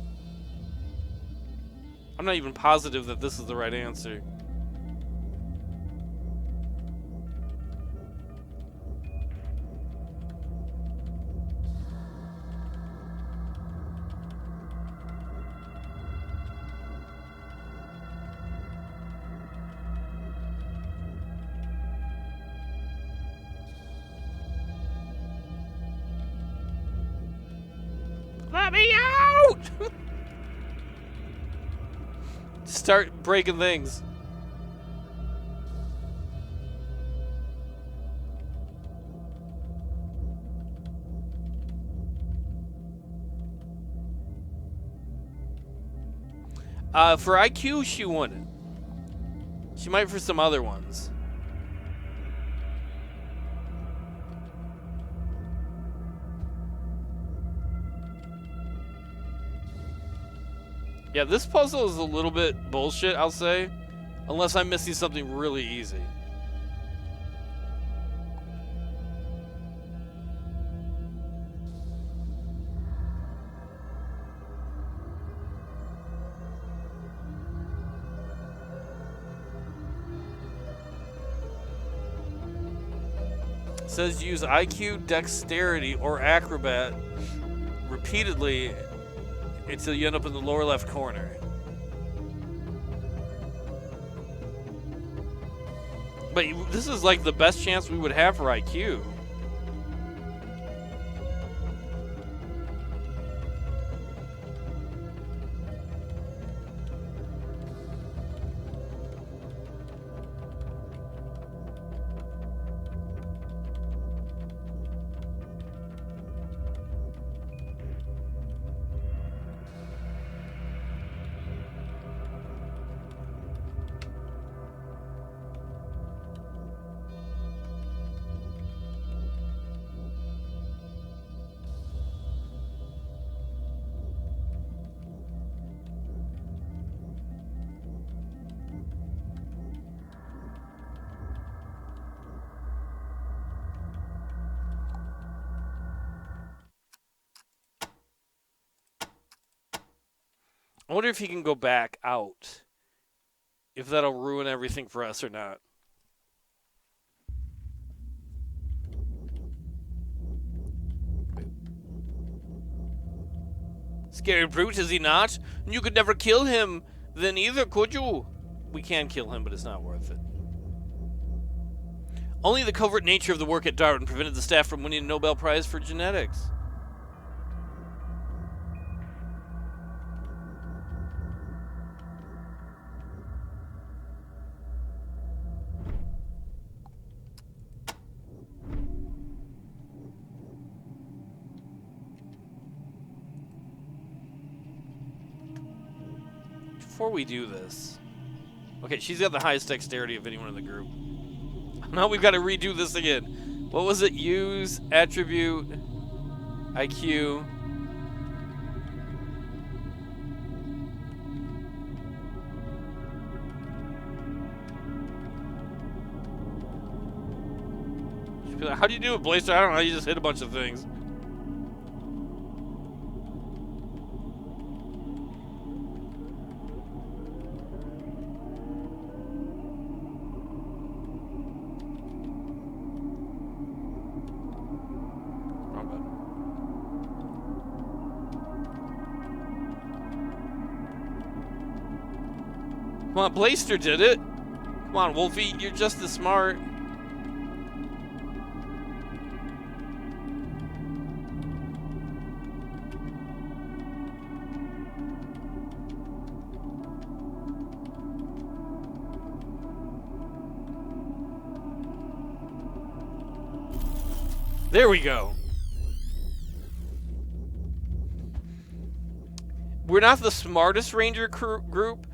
I'm not even positive that this is the right answer. Let me out! Start breaking things. For IQ, she wouldn't. She might for some other ones. Yeah, this puzzle is a little bit bullshit, I'll say. Unless I'm missing something really easy. It says use IQ, dexterity, or acrobat repeatedly until you end up in the lower left corner. But this is like the best chance we would have for IQ. I wonder if he can go back out. If that'll ruin everything for us or not. Scary brute, is he not? You could never kill him then either, could you? We can kill him, but it's not worth it. Only the covert nature of the work at Darwin prevented the staff from winning a Nobel Prize for genetics. Before we do this... Okay, she's got the highest dexterity of anyone in the group. Now we've got to redo this again. What was it? Use, attribute, IQ. She'd be like, how do you do it, Blaster? I don't know, you just hit a bunch of things. Come on, Blaster did it. Come on, Wolfie, you're just as smart. There we go. we're not the smartest ranger group,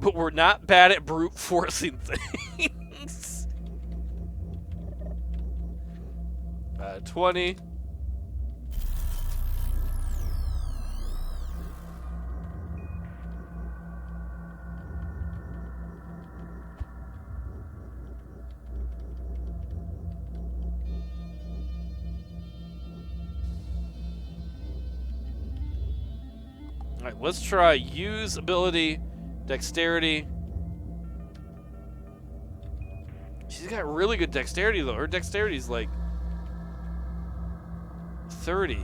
but we're not bad at brute forcing things. 20. Alright, let's try use ability, dexterity. She's got really good dexterity though. Her dexterity's like 30.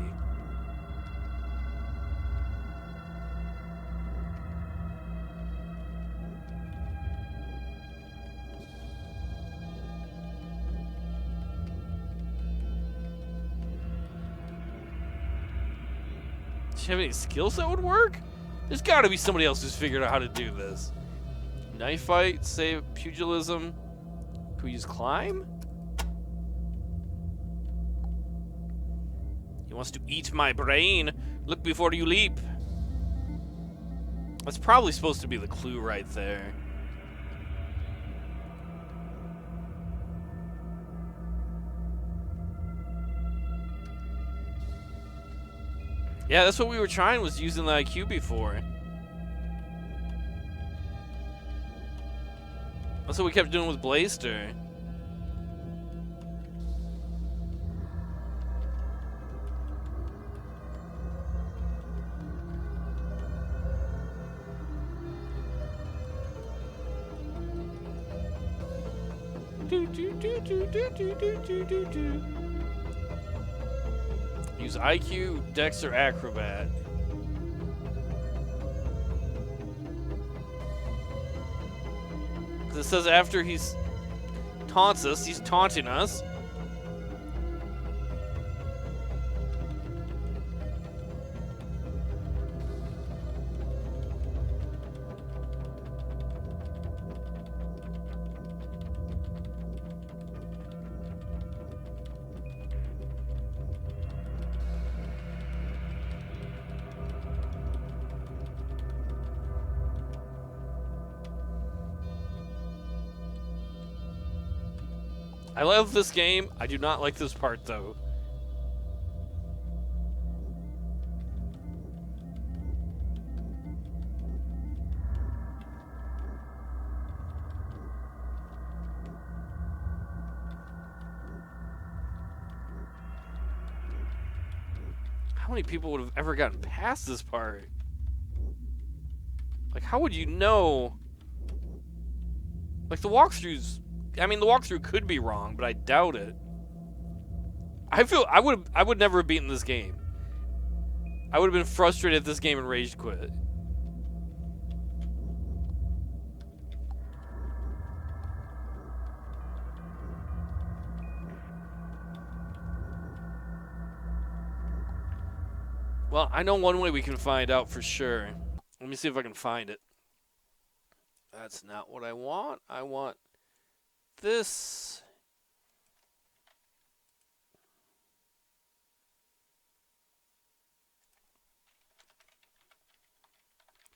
Does she have any skills that would work? There's got to be somebody else who's figured out how to do this. Knife fight, save, pugilism. Can we use climb? He wants to eat my brain. Look before you leap. That's probably supposed to be the clue right there. Yeah, that's what we were trying, was using the IQ before. That's what we kept doing with Blaster. Use IQ, Dex, or Acrobat. Because it says after he's taunts us, he's taunting us. I love this game. I do not like this part, though. How many people would have ever gotten past this part? Like, how would you know? Like, the walkthroughs... I mean, the walkthrough could be wrong, but I doubt it. I would never have beaten this game. I would have been frustrated at this game and rage quit. Well, I know one way we can find out for sure. Let me see if I can find it. That's not what I want. I want this.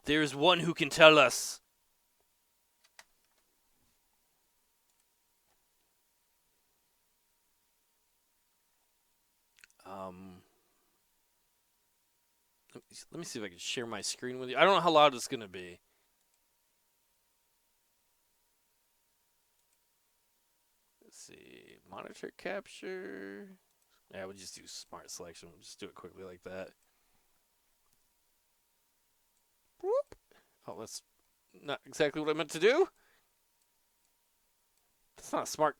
There's one who can tell us. Let me see if I can share my screen with you. I don't know how loud it's going to be. Let's see. Monitor capture. Yeah, we'll just do smart selection. We'll just do it quickly like that. Whoop. Oh, that's not exactly what I meant to do. That's not smart.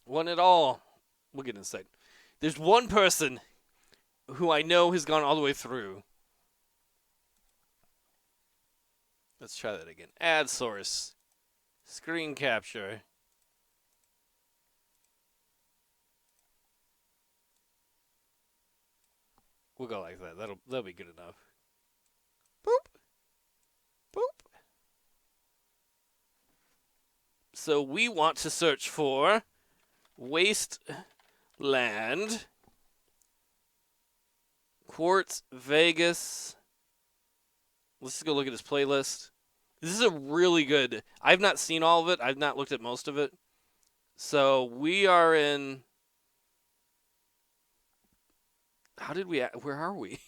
One at all. We'll get in a second. There's one person who I know has gone all the way through. Let's try that again. Add source. Screen capture. We'll go like that. That'll be good enough. Boop. Boop. So we want to search for Wasteland. Quartz, Vegas. Let's just go look at his playlist. This is a really good. I've not seen all of it. I've not looked at most of it. So we are in. Where are we?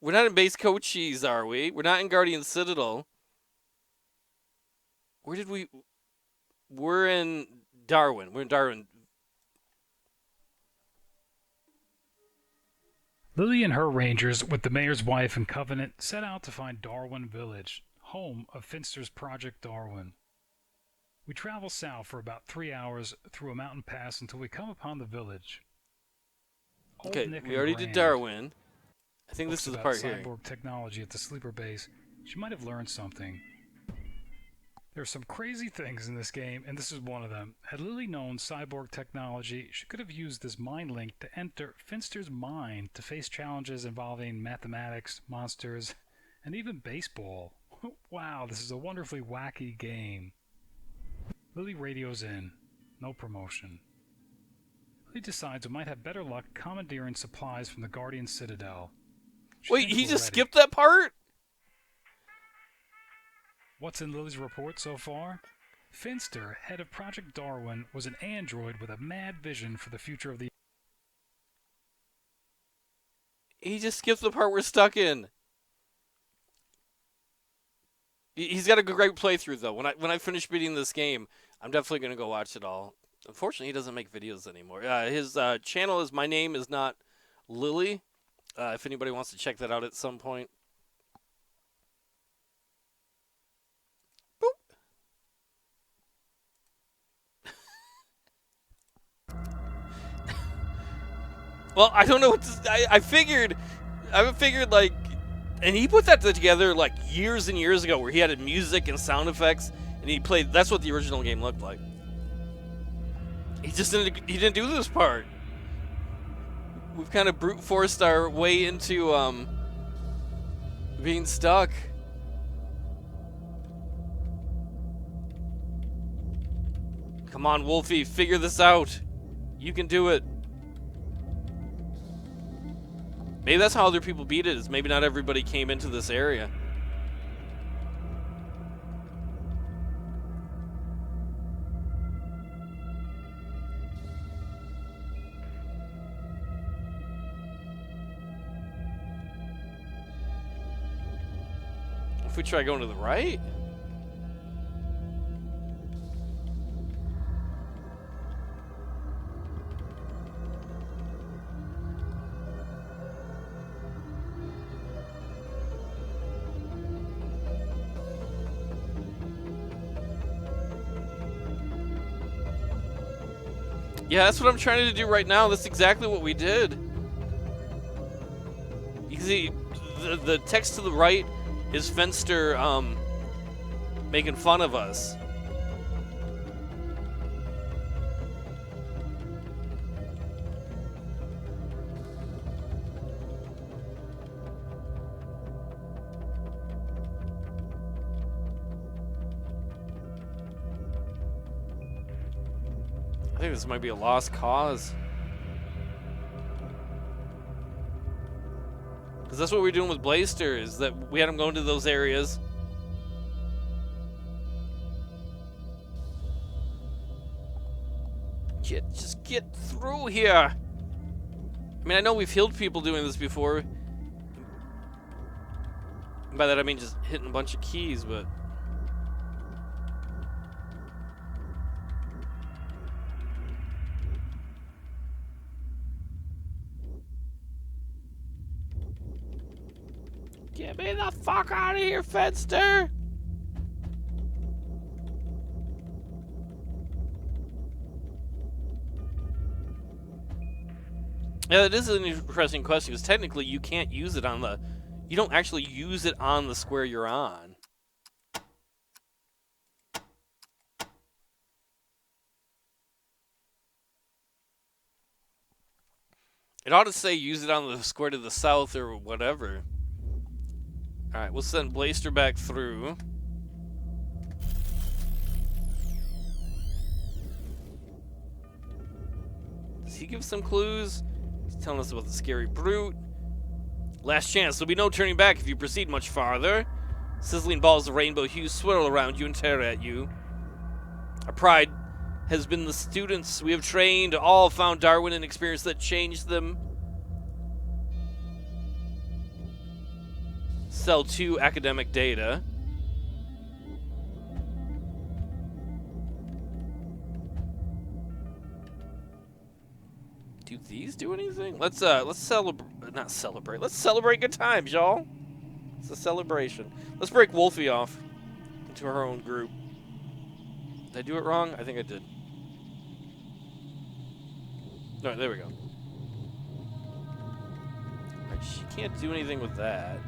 We're not in Base Cochise, are we? We're not in Guardian Citadel. Where did we? We're in Darwin. We're in Darwin. Lily and her rangers, with the mayor's wife and Covenant, set out to find Darwin Village, home of Finster's Project Darwin. We travel south for about 3 hours through a mountain pass until we come upon the village. Okay, Nick we already did Darwin. I think this is the part here. Cyborg technology at the sleeper base. She might have learned something. There are some crazy things in this game, and this is one of them. Had Lily known cyborg technology, she could have used this mind link to enter Finster's mind to face challenges involving mathematics, monsters, and even baseball. Wow, this is a wonderfully wacky game. Lily radios in. No promotion. Lily decides we might have better luck commandeering supplies from the Guardian Citadel. Wait, he just skipped that part? What's in Lily's report so far? Finster, head of Project Darwin, was an android with a mad vision for the future of the... He just skipped the part we're stuck in. He's got a great playthrough, though. When I finish beating this game, I'm definitely going to go watch it all. Unfortunately, he doesn't make videos anymore. His channel is My Name Is Not Lily. If anybody wants to check that out at some point. Boop. Well, I don't know what to, I figured like, and he put that together like years and years ago, where he added music and sound effects, and he played. That's what the original game looked like. He didn't do this part. We've kind of brute forced our way into being stuck. Come on, Wolfie, figure this out. You can do it. Maybe that's how other people beat it, is maybe not everybody came into this area. If we try going to the right? Yeah, that's what I'm trying to do right now. That's exactly what we did. You can see the text to the right is Fenster making fun of us. I think this might be a lost cause. Because that's what we're doing with Blaster, is that we had him go into those areas. Just get through here. I mean, I know we've healed people doing this before. By that I mean just hitting a bunch of keys, but... Get me the fuck out of here, Fenster! Yeah, that is an interesting question, because technically you can't use it on the... You don't actually use it on the square you're on. It ought to say use it on the square to the south or whatever. Alright, we'll send Blaster back through. Does he give some clues? He's telling us about the scary brute. Last chance. There'll be no turning back if you proceed much farther. Sizzling balls of rainbow hues swirl around you and tear at you. Our pride has been the students we have trained, all found Darwin an experience that changed them. Cell 2 academic data. Do these do anything? Let's celebrate. Not celebrate. Let's celebrate good times, y'all. It's a celebration. Let's break Wolfie off into her own group. Did I do it wrong? I think I did. All right, there we go. All right, she can't do anything with that.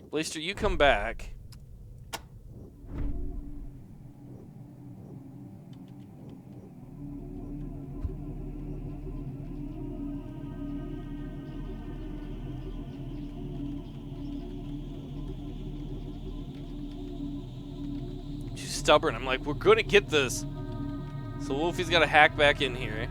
Blaster, you come back. Stubborn. I'm like, we're gonna get this. So Wolfie's got to hack back in here.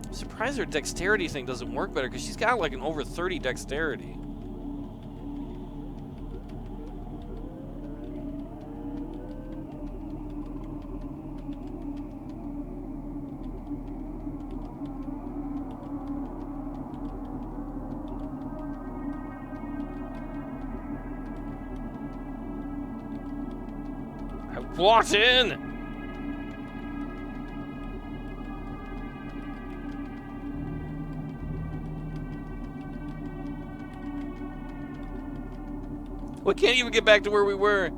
I'm surprised her dexterity thing doesn't work better because she's got like an over 30 dexterity. What in? We can't even get back to where we were.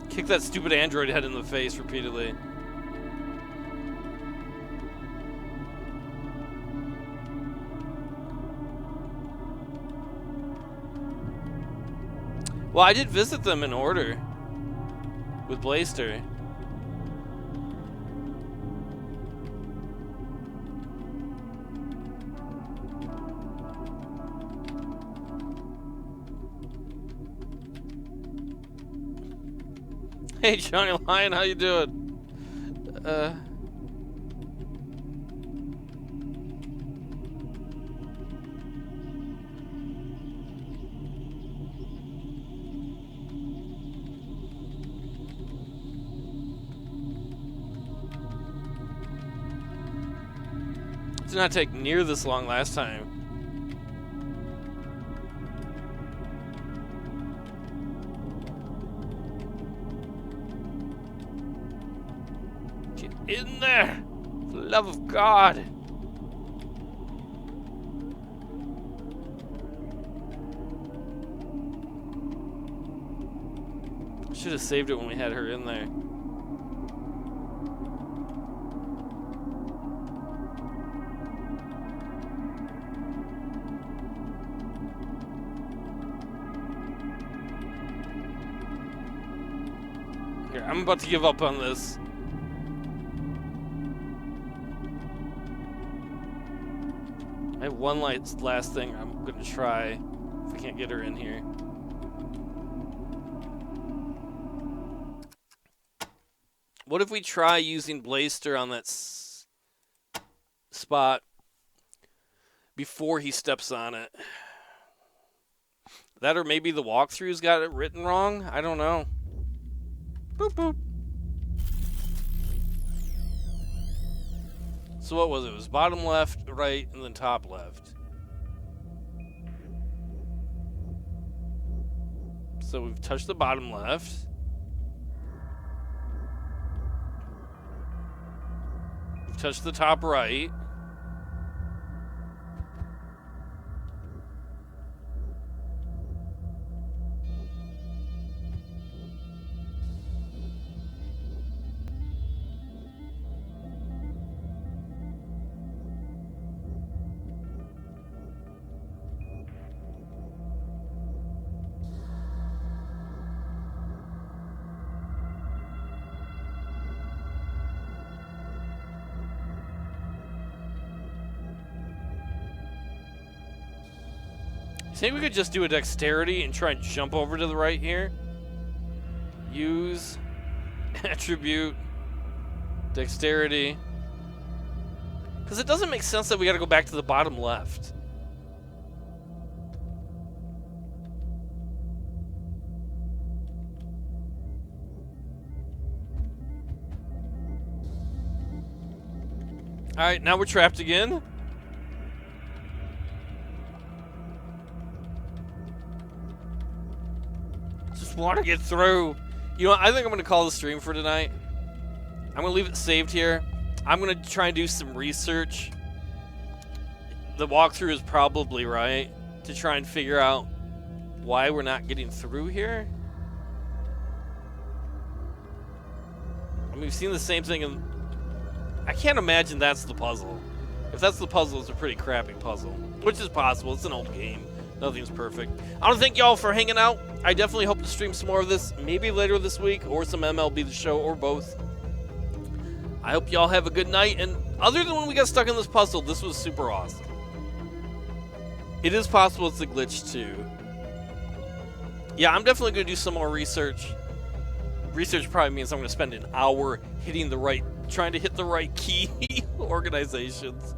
Kick that stupid android head in the face repeatedly. Well, I did visit them in order with Blaster. Hey, Johnny Lion, how you doing? It did not take near this long last time. In there! For the love of God! Should have saved it when we had her in there. Here, I'm about to give up on this. I have one last thing I'm gonna try if we can't get her in here. What if we try using Blaster on that spot before he steps on it? That, or maybe the walkthrough's got it written wrong? I don't know. Boop, boop. So what was it? It was bottom left, right, and then top left. So we've touched the bottom left. We've touched the top right. Think we could just do a dexterity and try and jump over to the right here? Use attribute dexterity. Because it doesn't make sense that we gotta go back to the bottom left. Alright, now we're trapped again. Just want to get through. You know what? I think I'm going to call the stream for tonight. I'm going to leave it saved here. I'm going to try and do some research. The walkthrough is probably right to try and figure out why we're not getting through here. I mean, we've seen the same thing in... I can't imagine that's the puzzle. If that's the puzzle, it's a pretty crappy puzzle. Which is possible. It's an old game. Nothing's perfect. I want to thank y'all for hanging out. I definitely hope to stream some more of this, maybe later this week, or some MLB The Show, or both. I hope y'all have a good night, and other than when we got stuck in this puzzle, this was super awesome. It is possible it's a glitch, too. Yeah, I'm definitely going to do some more research. Research probably means I'm going to spend an hour trying to hit the right key organizations,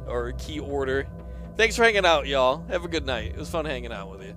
or key order. Thanks for hanging out, y'all. Have a good night. It was fun hanging out with you.